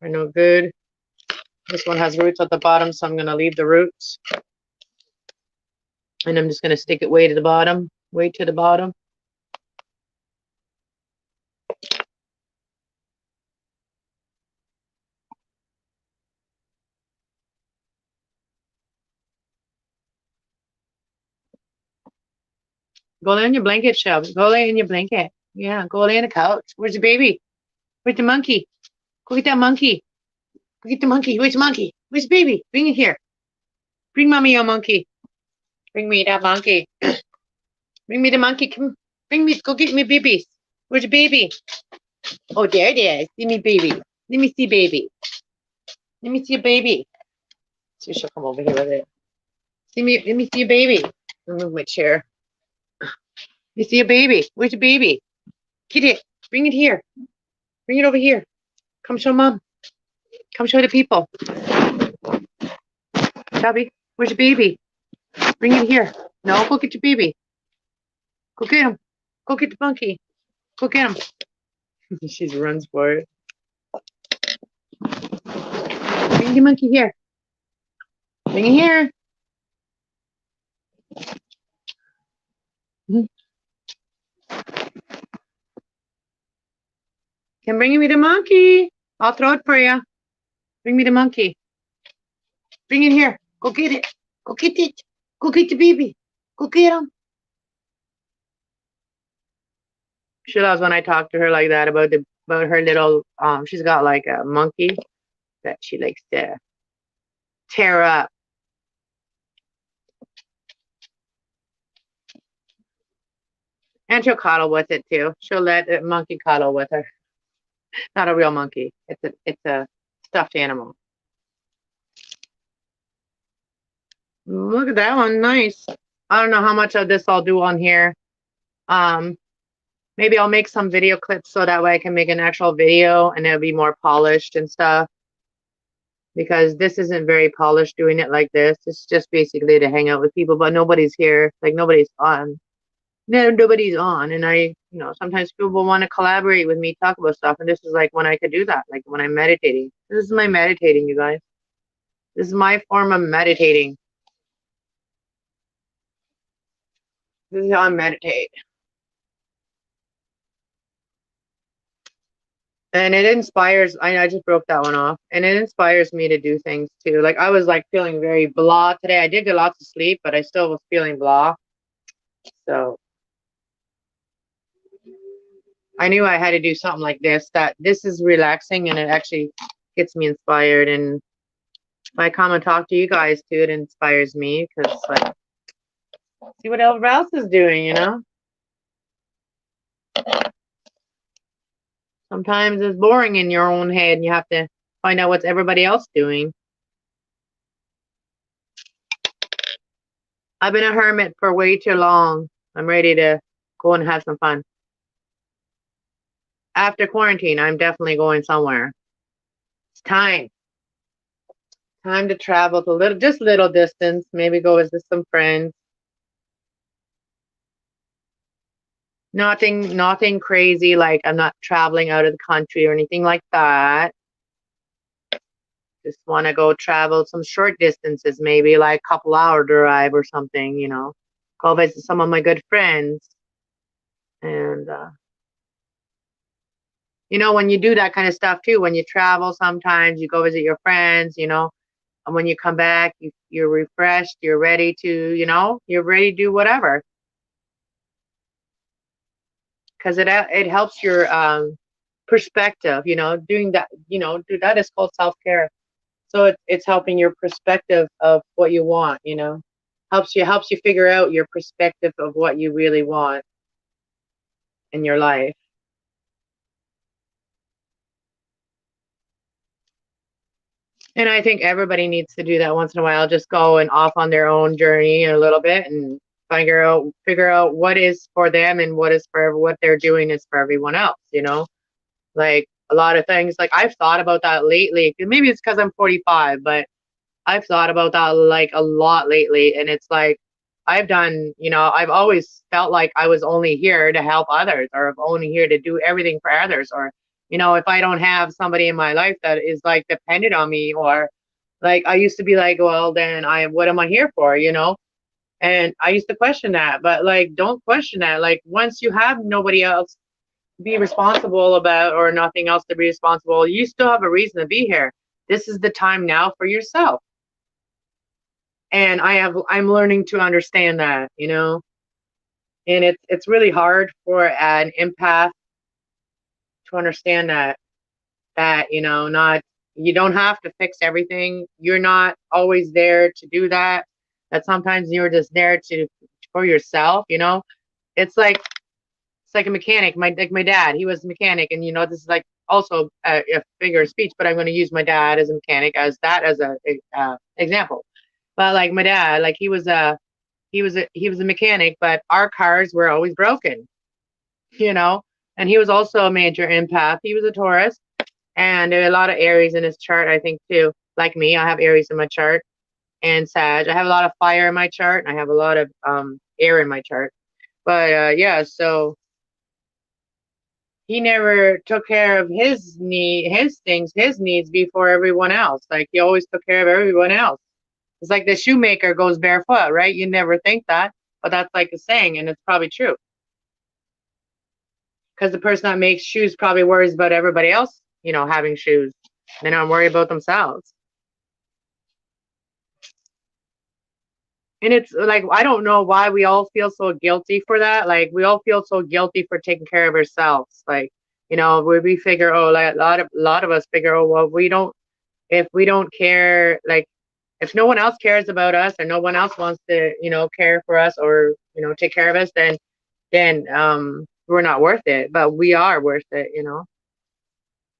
are no good. This one has roots at the bottom, so I'm going to leave the roots. And I'm just going to stick it way to the bottom, way to the bottom. Go lay on your blanket, Shelby. Go lay in your blanket. Yeah, go lay on the couch. Where's the baby? Where's the monkey? Go get that monkey. Go get the monkey. Where's the monkey? Where's the baby? Bring it here. Bring mommy your monkey. Bring me that monkey. Bring me the monkey. Come. Bring me. Go get me babies. Where's the baby? Oh, there it is. See me baby. Let me see baby. Let me see a baby. See, she'll come over here with it. See me. Let me see a baby. Remove my chair. You see a baby. Where's the baby? Get it. Bring it here. Bring it over here. Come show mom. Come show the people. Shelby, where's your baby? Bring it here. No, go get your baby. Go get him. Go get the monkey. Go get him. She runs for it. Bring the monkey here. Bring it here. Can bring me the monkey. I'll throw it for you. Bring me the monkey. Bring it here. Go get it. Go get it. Go get the baby. Go get him. She loves when I talk to her like that about her little she's got like a monkey that she likes to tear up. And she'll cuddle with it too. She'll let the monkey cuddle with her. Not a real monkey. It's a stuffed animal. Look at that one. Nice. I don't know how much of this I'll do on here. Maybe I'll make some video clips so that way I can make an actual video and it'll be more polished and stuff. Because this isn't very polished doing it like this. It's just basically to hang out with people, but nobody's here. Like nobody's on. No, nobody's on. And sometimes people want to collaborate with me, talk about stuff. And this is like when I could do that, like when I'm meditating. This is my meditating, you guys. This is my form of meditating. This is how I meditate. And it inspires, I just broke that one off. And it inspires me to do things too. Like I was like feeling very blah today. I did get lots of sleep, but I still was feeling blah. So I knew I had to do something like this, that this is relaxing and it actually gets me inspired. And if I come and talk to you guys too, it inspires me because like, see what everyone else is doing, you know? Sometimes it's boring in your own head and you have to find out what's everybody else doing. I've been a hermit for way too long. I'm ready to go and have some fun. After quarantine, I'm definitely going somewhere. It's time. Time to travel to just little distance. Maybe go visit some friends. Nothing crazy, like I'm not traveling out of the country or anything like that. Just want to go travel some short distances, maybe like a couple hour drive or something, Go visit some of my good friends. And, when you do that kind of stuff too, when you travel, sometimes you go visit your friends, and when you come back, you're refreshed, you're ready to, you're ready to do whatever. Because it helps your perspective, doing that, that is called self-care. So it's helping your perspective of what you want, helps you figure out your perspective of what you really want in your life. And I think everybody needs to do that once in a while, just go and off on their own journey a little bit and figure out what is for them and what they're doing is for everyone else, like a lot of things. Like I've thought about that lately. Maybe it's because I'm 45, but I've thought about that like a lot lately. And it's like I've done, I've always felt like I was only here to help others, or I'm only here to do everything for others, or if I don't have somebody in my life that is like dependent on me, or like I used to be like, well, then what am I here for, And I used to question that, but like, don't question that. Like, once you have nobody else to be responsible about or nothing else to be responsible, you still have a reason to be here. This is the time now for yourself. And I'm learning to understand that, and it's really hard for an empath to understand that, not, you don't have to fix everything. You're not always there to do that. That sometimes you're just there to for yourself. It's like a mechanic. My dad, he was a mechanic, and this is like also a figure of speech, but I'm going to use my dad as a mechanic as a example. But like my dad, like he was a mechanic, but our cars were always broken, you know. And he was also a major empath. He was a Taurus, and there are a lot of Aries in his chart, I think too. Like me, I have Aries in my chart and Sag. I have a lot of fire in my chart, and I have a lot of air in my chart. But yeah, so he never took care of his needs before everyone else. Like he always took care of everyone else. It's like the shoemaker goes barefoot, right? You never think that, but that's like a saying, and it's probably true. Because the person that makes shoes probably worries about everybody else, having shoes. They don't worry about themselves. And it's like, I don't know why we all feel so guilty for that. Like we all feel so guilty for taking care of ourselves. Like, where we figure, oh, like a lot of us figure, oh, well, if we don't care, like if no one else cares about us or no one else wants to, care for us or, take care of us, then we're not worth it. But we are worth it.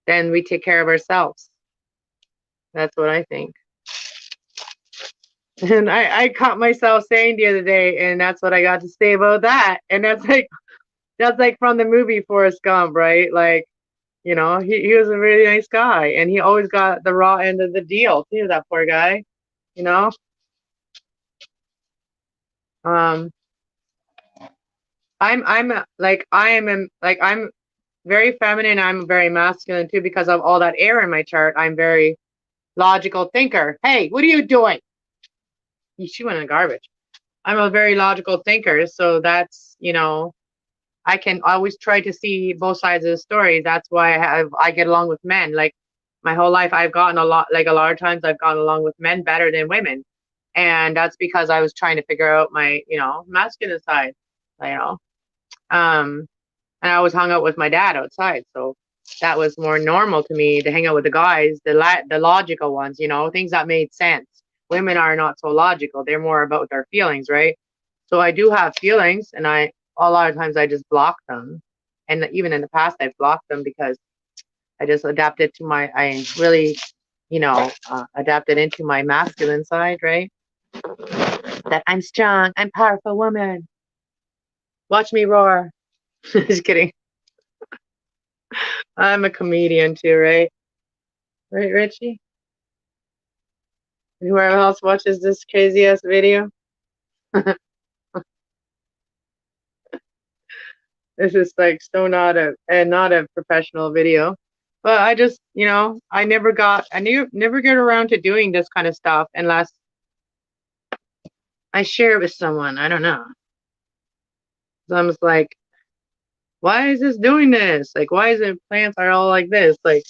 Then we take care of ourselves. That's what I think. And I caught myself saying the other day, and that's what I got to say about that. And that's like from the movie Forrest Gump, right? Like, he was a really nice guy, and he always got the raw end of the deal too, that poor guy. You know? Um I'm very feminine, I'm very masculine too because of all that air in my chart. I'm very logical thinker. Hey, what are you doing? She went in the garbage. I'm a very logical thinker, so that's. I can always try to see both sides of the story. That's why I get along with men. Like my whole life, I've gotten a lot of times I've gotten along with men better than women, and that's because I was trying to figure out my masculine side. You know, um, and I always hung out with my dad outside, so that was more normal to me to hang out with the guys, the logical ones. Things that made sense. Women are not so logical; they're more about their feelings, right? So I do have feelings, and a lot of times I just block them. And even in the past, I've blocked them because I just I really, adapted into my masculine side, right? That I'm strong, I'm powerful woman. Watch me roar. Just kidding. I'm a comedian too, right? Right, Richie? And whoever else watches this crazy ass video. This is like so not a professional video. But I just, I never get around to doing this kind of stuff unless I share it with someone. I don't know. So I'm just like, why is this doing this? Like, why is it plants are all like this? Like,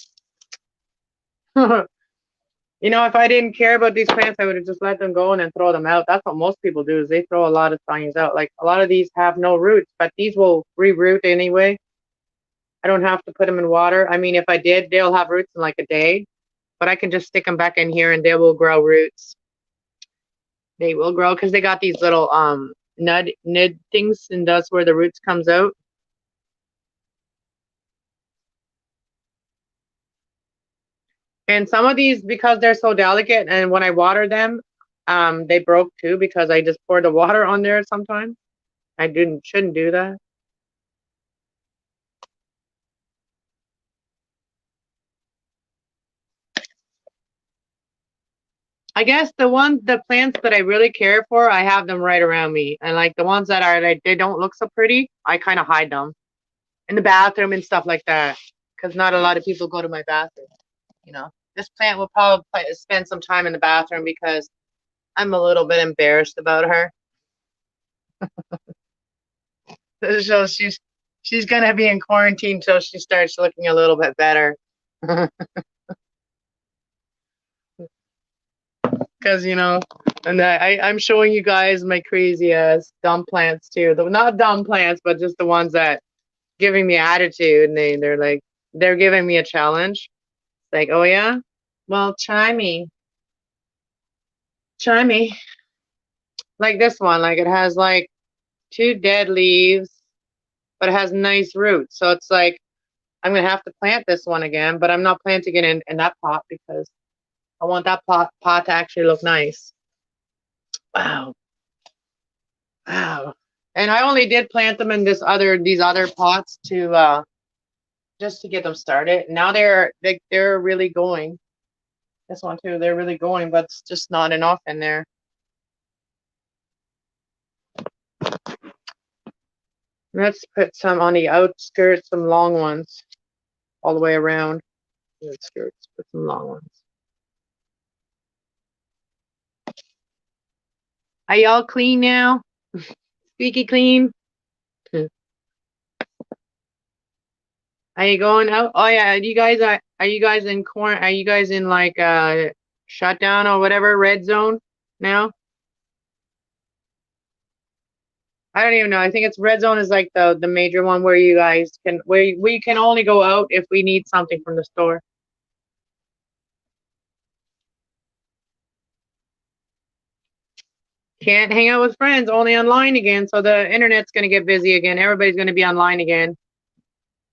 if I didn't care about these plants, I would have just let them go and then throw them out. That's what most people do is they throw a lot of things out. Like a lot of these have no roots, but these will reroot anyway. I don't have to put them in water. I mean, if I did, they'll have roots in like a day, but I can just stick them back in here and they will grow roots. They will grow because they got these little nid things, and that's where the roots comes out. And some of these, because they're so delicate, and when I water them, they broke too because I just poured the water on there sometimes. I shouldn't do that. I guess the plants that I really care for, I have them right around me, and like the ones that are like they don't look so pretty, I kind of hide them in the bathroom and stuff like that, because not a lot of people go to my bathroom. This plant will probably spend some time in the bathroom because I'm a little bit embarrassed about her. So she's gonna be in quarantine till she starts looking a little bit better. Because and I'm showing you guys my crazy ass dumb plants too. Not dumb plants, but just the ones that giving me attitude, and they're like they're giving me a challenge. Like, oh yeah, well try me. Like this one, like it has like two dead leaves, but it has nice roots. So it's like I'm gonna have to plant this one again, but I'm not planting it in that pot because I want that pot to actually look nice. Wow. Wow. And I only did plant them in these other pots to just to get them started. Now they're really going. This one too, they're really going, but it's just not enough in there. Let's put some on the outskirts, some long ones, all the way around the outskirts. Put some long ones. Are y'all clean now? Squeaky clean? Are you going out? Oh yeah, are you guys in are you guys in like shutdown or whatever, red zone now? I don't even know. I think it's red zone is like the major one where you guys can where we can only go out if we need something from the store. Can't hang out with friends, only online again. So the internet's gonna get busy again. Everybody's gonna be online again.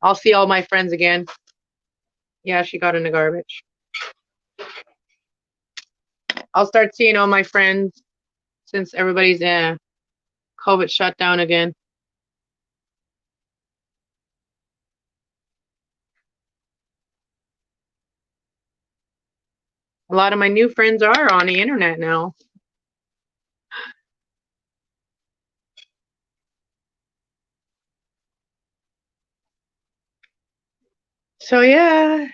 I'll see all my friends again. Yeah, she got in the garbage. I'll start seeing all my friends since everybody's COVID shut down again. A lot of my new friends are on the internet now. So yeah,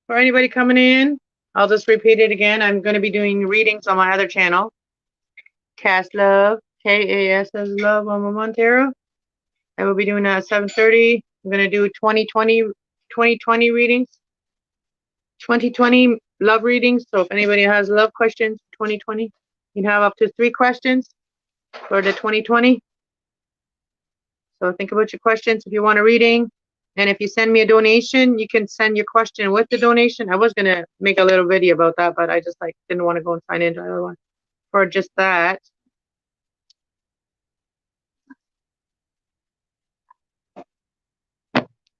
for anybody coming in, I'll just repeat it again. I'm going to be doing readings on my other channel, Cast Love, Kas as Love on Montero. I will be doing that at 7:30. I'm going to do 2020 readings, 2020 love readings. So if anybody has love questions for 2020, you can have up to 3 questions for the 2020. So think about your questions if you want a reading. And if you send me a donation, you can send your question with the donation. I was going to make a little video about that, but I just like didn't want to go and sign into the other one for just that.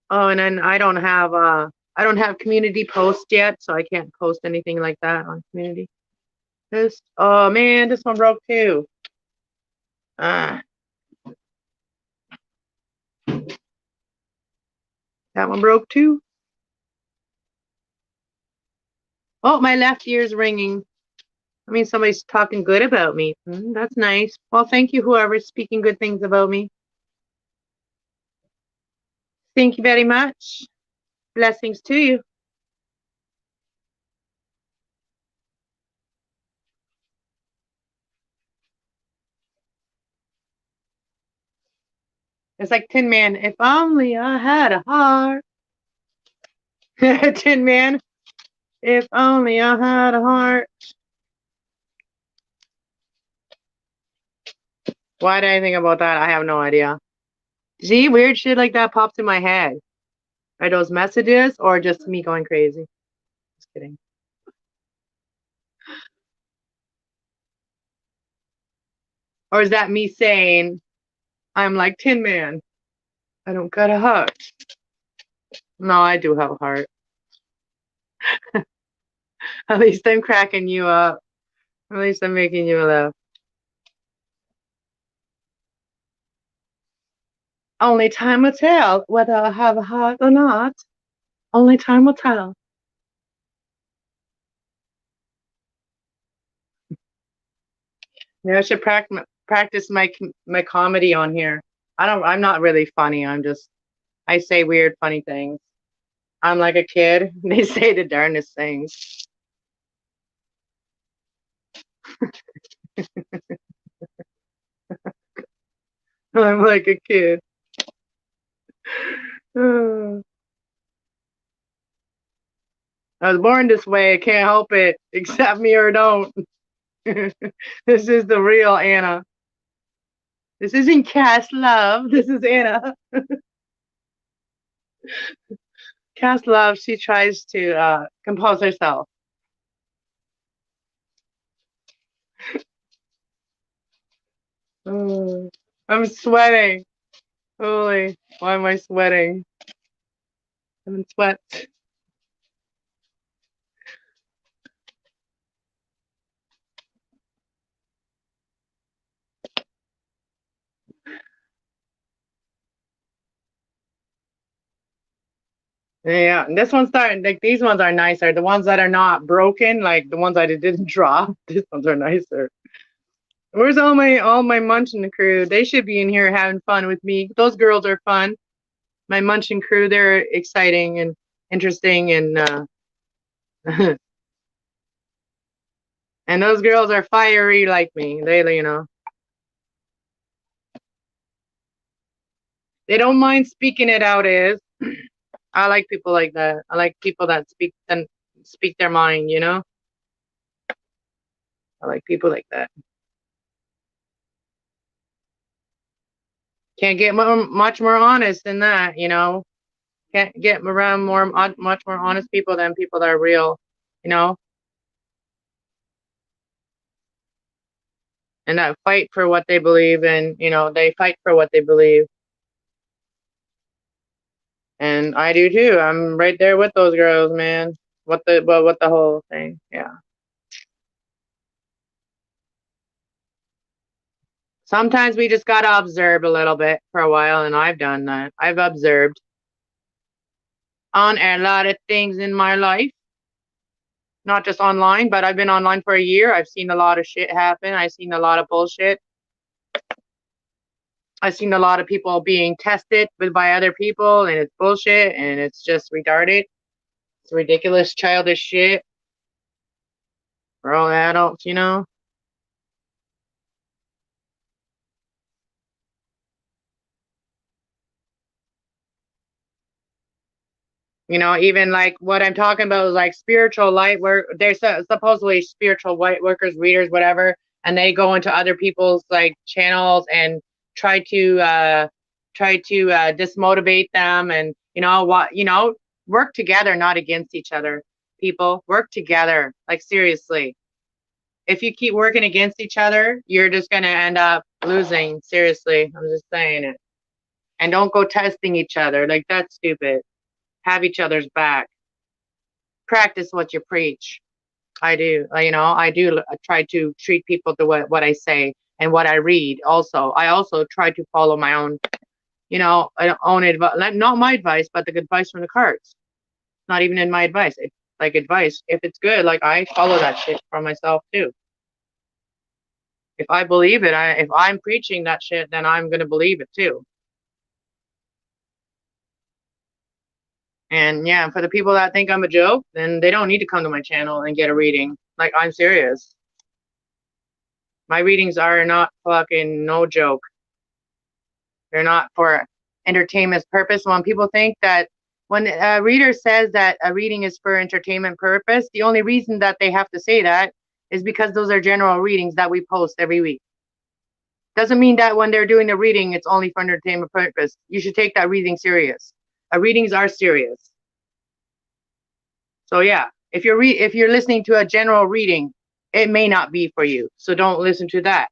Oh, and then I don't have community posts yet, so I can't post anything like that on community. Oh man, this one broke too. Ah, that one broke too. Oh, my left ear's ringing. I mean, somebody's talking good about me. That's nice. Well, thank you, whoever's speaking good things about me. Thank you very much. Blessings to you. It's like Tin Man. If only I had a heart. Tin Man. If only I had a heart. Why did I think about that? I have no idea. See, weird shit like that pops in my head. Are those messages or just me going crazy? Just kidding. Or is that me saying, I'm like Tin Man? I don't got a heart. No, I do have a heart. At least I'm cracking you up. At least I'm making you laugh. Only time will tell whether I have a heart or not. Only time will tell. Yeah, I should practice my comedy on here. I'm not really funny. I say weird, funny things. I'm like a kid. They say the darndest things. I'm like a kid. I was born this way. I can't help it. Accept me or don't. This is the real Anna. This isn't Cass Love. This is Anna. Cass Love, she tries to compose herself. I'm sweating. Holy, why am I sweating? I'm in sweat. Yeah, and this one's starting, like these ones are nicer. The ones that are not broken, like the ones that I didn't draw, these ones are nicer. Where's all my munching crew? They should be in here having fun with me. Those girls are fun. My munching crew, they're exciting and interesting and and those girls are fiery like me. They don't mind speaking it out is. I like people like that. I like people that speak their mind. I like people like that. Can't get much more honest than that. Can't get around much more honest people than people that are real, and that fight for what they believe in. They fight for what they believe. And I do too. I'm right there with those girls, man. What the whole thing. Yeah. Sometimes we just gotta observe a little bit for a while, and I've done that. I've observed on a lot of things in my life, not just online, but I've been online for a year. I've seen a lot of shit happen. I've seen a lot of bullshit. I've seen a lot of people being tested by other people, and it's bullshit, and it's just retarded. It's ridiculous, childish shit. We're all adults. Even like what I'm talking about is like spiritual light work. They're supposedly spiritual light workers, readers, whatever, and they go into other people's like channels and try to dismotivate them, and work together, not against each other. People work together, like seriously. If you keep working against each other, you're just gonna end up losing. Seriously, I'm just saying it. And don't go testing each other. Like that's stupid. Have each other's back. Practice what you preach. I do. I do try to treat people to what I say and what I read. Also, I also try to follow my own advice, not my advice, but the advice from the cards. Not even in my advice. It's like advice. If it's good, like I follow that shit for myself too. If I believe it, if I'm preaching that shit, then I'm gonna believe it too. And yeah, for the people that think I'm a joke, then they don't need to come to my channel and get a reading. Like I'm serious. My readings are not fucking no joke. They're not for entertainment purpose. When people think that when a reader says that a reading is for entertainment purpose, the only reason that they have to say that is because those are general readings that we post every week. Doesn't mean that when they're doing a reading, it's only for entertainment purpose. You should take that reading serious. Readings are serious. So yeah, if you're listening to a general reading, it may not be for you. So don't listen to that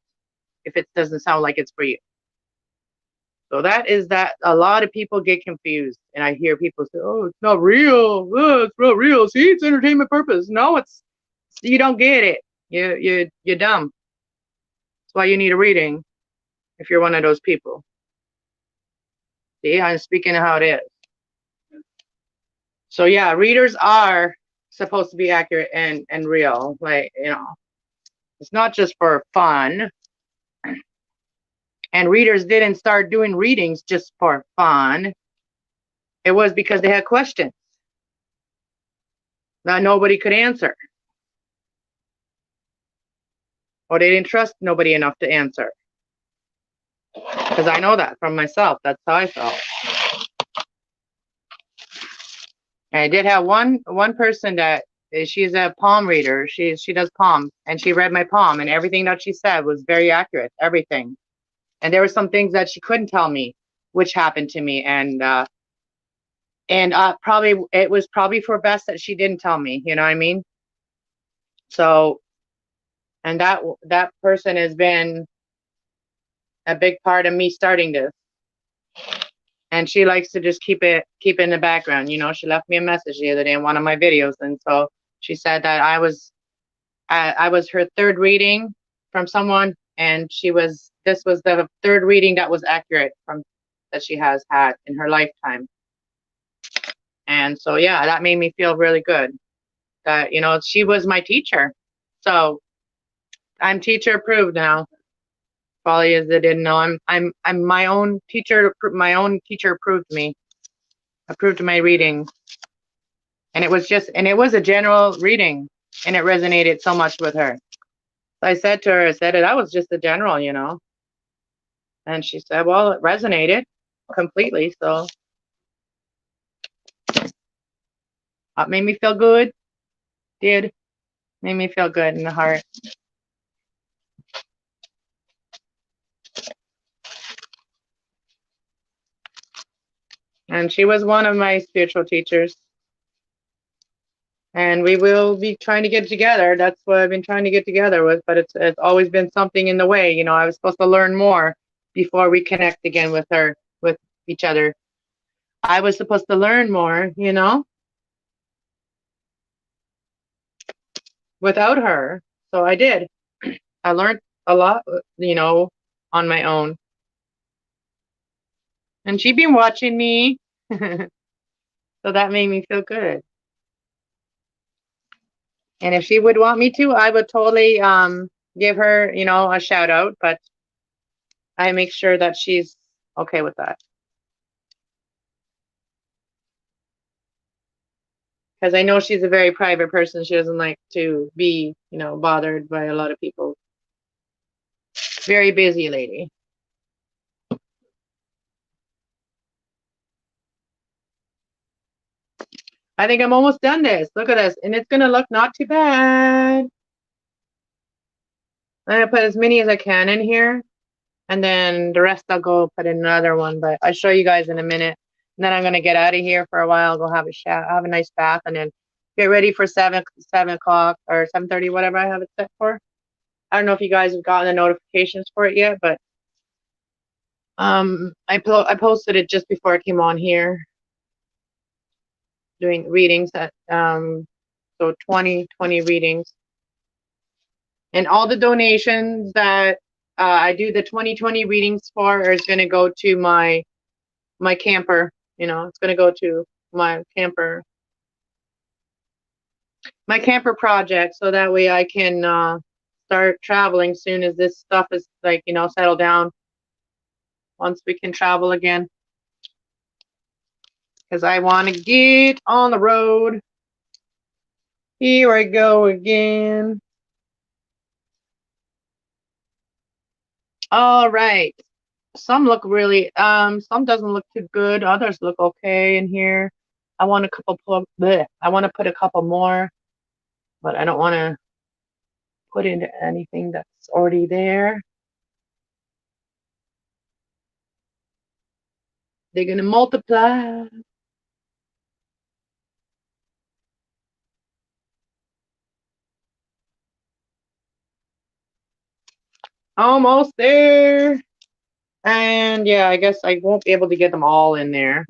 if it doesn't sound like it's for you. So that is that. A lot of people get confused, and I hear people say, "Oh, it's not real. Oh, it's not real. See, it's entertainment purpose." No, you don't get it. You're dumb. That's why you need a reading if you're one of those people. See, I'm speaking of how it is. So yeah, readers are supposed to be accurate and real. Like, it's not just for fun. And readers didn't start doing readings just for fun. It was because they had questions that nobody could answer. Or they didn't trust nobody enough to answer. because I know that from myself. That's how I felt. And I did have one person that she's a palm reader. She does palms, and she read my palm, and everything that she said was very accurate. Everything. And there were some things that she couldn't tell me, which happened to me, and probably it was probably for best that she didn't tell me. You know what I mean? So, and that person has been a big part of me starting this. And she likes to just keep it in the background. You know, she left me a message the other day in one of my videos, and so she said that I was her third reading from someone, and this was the third reading that was accurate from that she has had in her lifetime. And so yeah, that made me feel really good that, you know, she was my teacher. So I'm teacher approved now. Probably as they didn't know, I'm my own teacher. My own teacher approved me, approved my reading, and it was a general reading, and it resonated so much with her. So I said to her, I said that was just a general, you know, and she said, well, it resonated completely. So it made me feel good. Did made me feel good in the heart. And she was one of my spiritual teachers. And we will be trying to get together. That's what I've been trying to get together with, but it's always been something in the way. You know, I was supposed to learn more before we connect again with her, with each other. I was supposed to learn more, you know, without her. So I did. I learned a lot, you know, on my own. And she'd been watching me. So that made me feel good. And if she would want me to, I would totally give her, you know, a shout out, but I make sure that she's okay with that. Because I know she's a very private person. She doesn't like to be, you know, bothered by a lot of people. Very busy lady. I think I'm almost done this. Look at this. And it's going to look not too bad. I'm going to put as many as I can in here. And then the rest I'll go put in another one. But I'll show you guys in a minute. And then I'm going to get out of here for a while. Go have a shower, have a nice bath, and then get ready for 7 o'clock or 7:30, whatever I have it set for. I don't know if you guys have gotten the notifications for it yet, but I posted it just before I came on here doing readings at so 20 readings, and all the donations that I do the 20 readings for is going to go to my camper. You know, it's going to go to my camper project, so that way I can start traveling soon as this stuff is, like, you know, settled down. Once we can travel again, because I want to get on the road. Here I go again. All right. Some look really, some doesn't look too good. Others look okay in here. I want a couple, bleh. I want to put a couple more, but I don't want to put into anything that's already there. They're going to multiply. Almost there. And yeah, I guess I won't be able to get them all in there.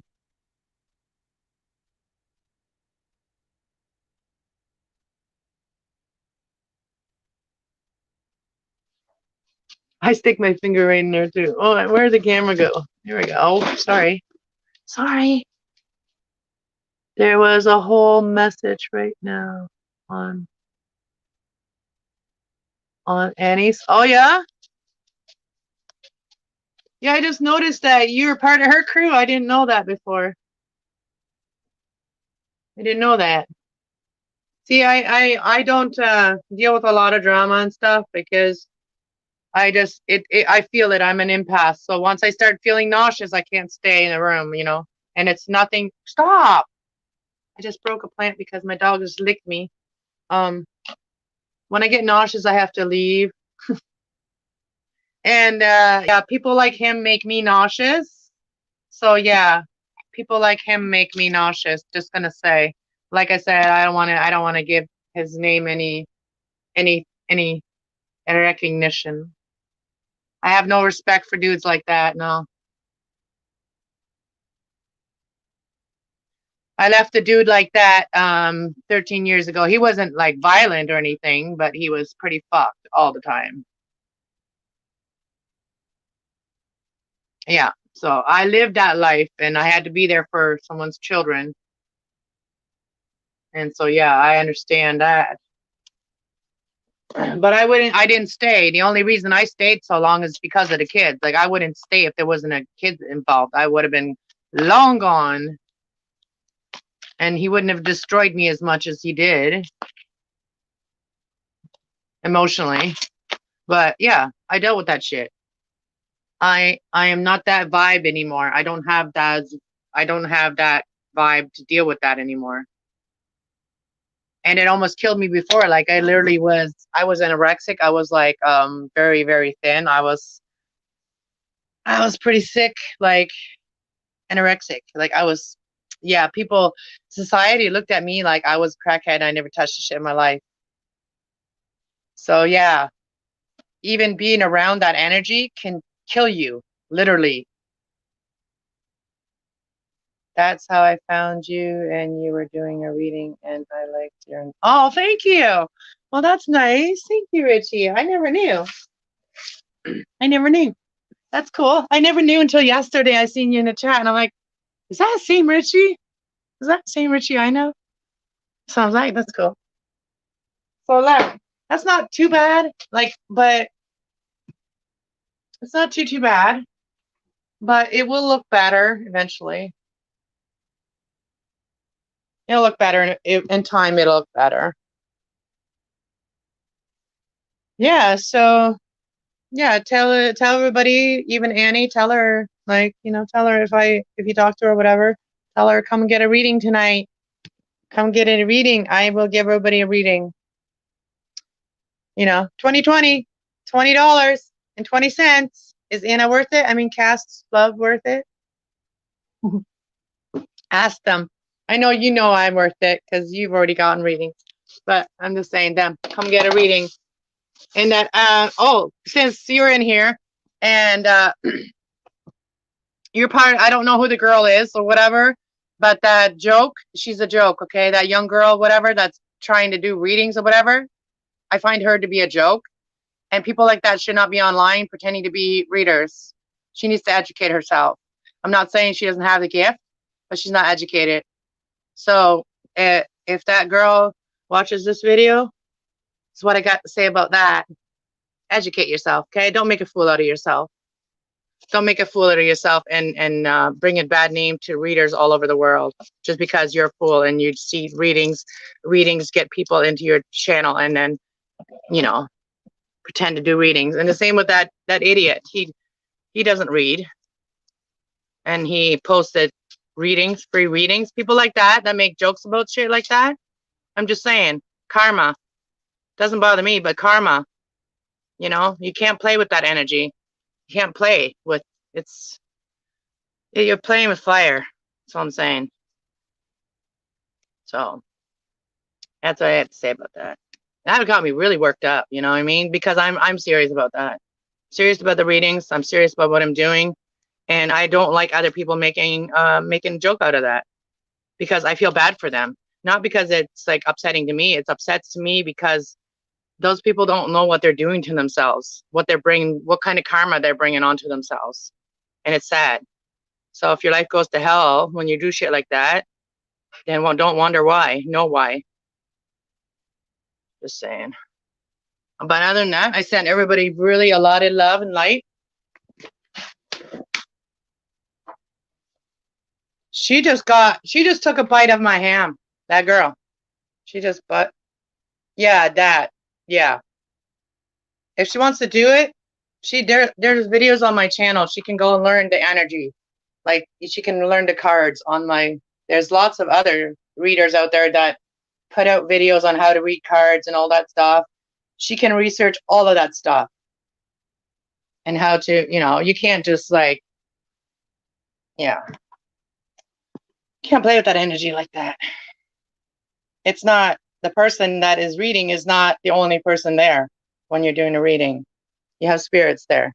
I stick my finger right in there too. Oh, where'd the camera go? Here we go. Oh, sorry. Sorry. There was a whole message right now on Annie's. Oh yeah? Yeah, I just noticed that you were part of her crew. I didn't know that before. I didn't know that. See, I don't deal with a lot of drama and stuff because I feel it. I'm an empath. So once I start feeling nauseous, I can't stay in the room, you know, and it's nothing. Stop. I just broke a plant because my dog just licked me. Um, when I get nauseous, I have to leave. And yeah, people like him make me nauseous. So yeah, people like him make me nauseous. Just gonna say, like I said, I don't want to give his name any recognition. I have no respect for dudes like that. No. I left a dude like that 13 years ago. He wasn't like violent or anything, but he was pretty fucked all the time. Yeah. So I lived that life and I had to be there for someone's children. And so yeah, I understand that. But I didn't stay. The only reason I stayed so long is because of the kids. Like I wouldn't stay if there wasn't a kid involved. I would have been long gone and he wouldn't have destroyed me as much as he did emotionally. But yeah, I dealt with that shit. I am not that vibe anymore. I don't have that vibe to deal with that anymore. And it almost killed me before. Like I was anorexic. I was like very, very thin. I was pretty sick, like anorexic. Like I was yeah, society looked at me like I was crackhead and I never touched a shit in my life. So yeah, even being around that energy can kill you, literally. That's how I found you, and you were doing a reading, and I liked your. Oh, thank you. Well, that's nice. Thank you, Richie. I never knew. I never knew. That's cool. I never knew until yesterday. I seen you in the chat, and I'm like, is that the same Richie? Is that the same Richie I know? Sounds like that's cool. So that's not too bad. Like, but it's not too bad. But it will look better eventually. It'll look better in time. It'll look better. Yeah. So yeah, tell everybody, even Annie, tell her like tell her if you talk to her or whatever, tell her come get a reading tonight. Come get a reading. I will give everybody a reading. 2020, $20.20. Is Anna worth it? I mean, Cast's love worth it? Ask them. I know I'm worth it because you've already gotten readings. But I'm just saying them. Come get a reading. And that since you're in here and you're part I don't know who the girl is or whatever, but that joke, she's a joke, okay? That young girl, whatever, that's trying to do readings or whatever. I find her to be a joke. And people like that should not be online pretending to be readers. She needs to educate herself. I'm not saying she doesn't have the gift, but she's not educated. So if that girl watches this video, that's what I got to say about that. Educate yourself, okay? Don't make a fool out of yourself. Don't make a fool out of yourself and bring a bad name to readers all over the world just because you're a fool and you see readings get people into your channel and then pretend to do readings. And the same with that idiot. He doesn't read and he posted free readings. People like that make jokes about shit like that. I'm just saying, karma doesn't bother me, but karma, you can't play with that energy. You can't play with you're playing with fire. That's all I'm saying. So that's what I have to say about that. That got me really worked up, you know what I mean? Because I'm serious about that. Serious about the readings. I'm serious about what I'm doing. And I don't like other people making a joke out of that because I feel bad for them. Not because it's like upsetting to me. It's upsets to me because those people don't know what they're doing to themselves, what kind of karma they're bringing onto themselves. And it's sad. So if your life goes to hell when you do shit like that, then don't wonder why. Know why. Just saying. But other than that, I sent everybody really a lot of love and light. She just took a bite of my ham. That girl. Yeah, that. Yeah. If she wants to do it, There's videos on my channel. She can go and learn the energy. Like she can learn the cards on my. There's lots of other readers out there that put out videos on how to read cards and all that stuff. She can research all of that stuff and how to, you can't just like, yeah, can't play with that energy like that. It's not, the person that is reading is not the only person there when you're doing a reading. You have spirits there.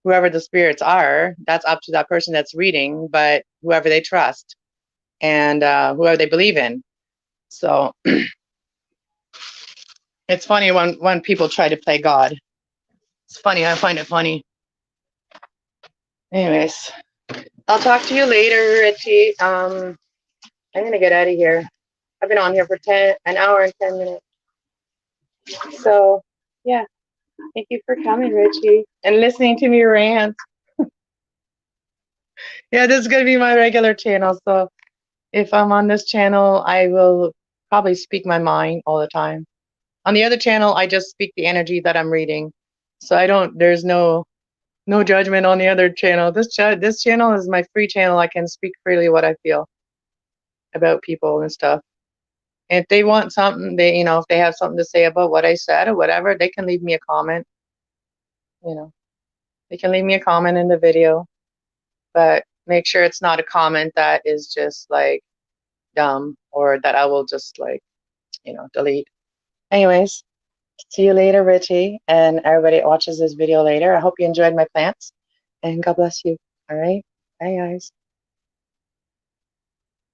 Whoever the spirits are, that's up to that person that's reading, but whoever they trust and whoever they believe in. So it's funny when people try to play God. It's funny. I find it funny. Anyways, I'll talk to you later, Richie. I'm gonna get out of here. I've been on here for an hour and 10 minutes. So yeah, thank you for coming, Richie, and listening to me rant. Yeah, this is gonna be my regular channel. So if I'm on this channel, I will probably speak my mind all the time. On the other channel, I just speak the energy that I'm reading. So there's no judgment on the other channel. This channel is my free channel. I can speak freely what I feel about people and stuff. And if they want something, if they have something to say about what I said or whatever, they can leave me a comment. They can leave me a comment in the video, but make sure it's not a comment that is just like dumb or that I will just like, delete. Anyways, see you later, Richie, and everybody that watches this video later. I hope you enjoyed my plants, and God bless you. All right. Bye, guys.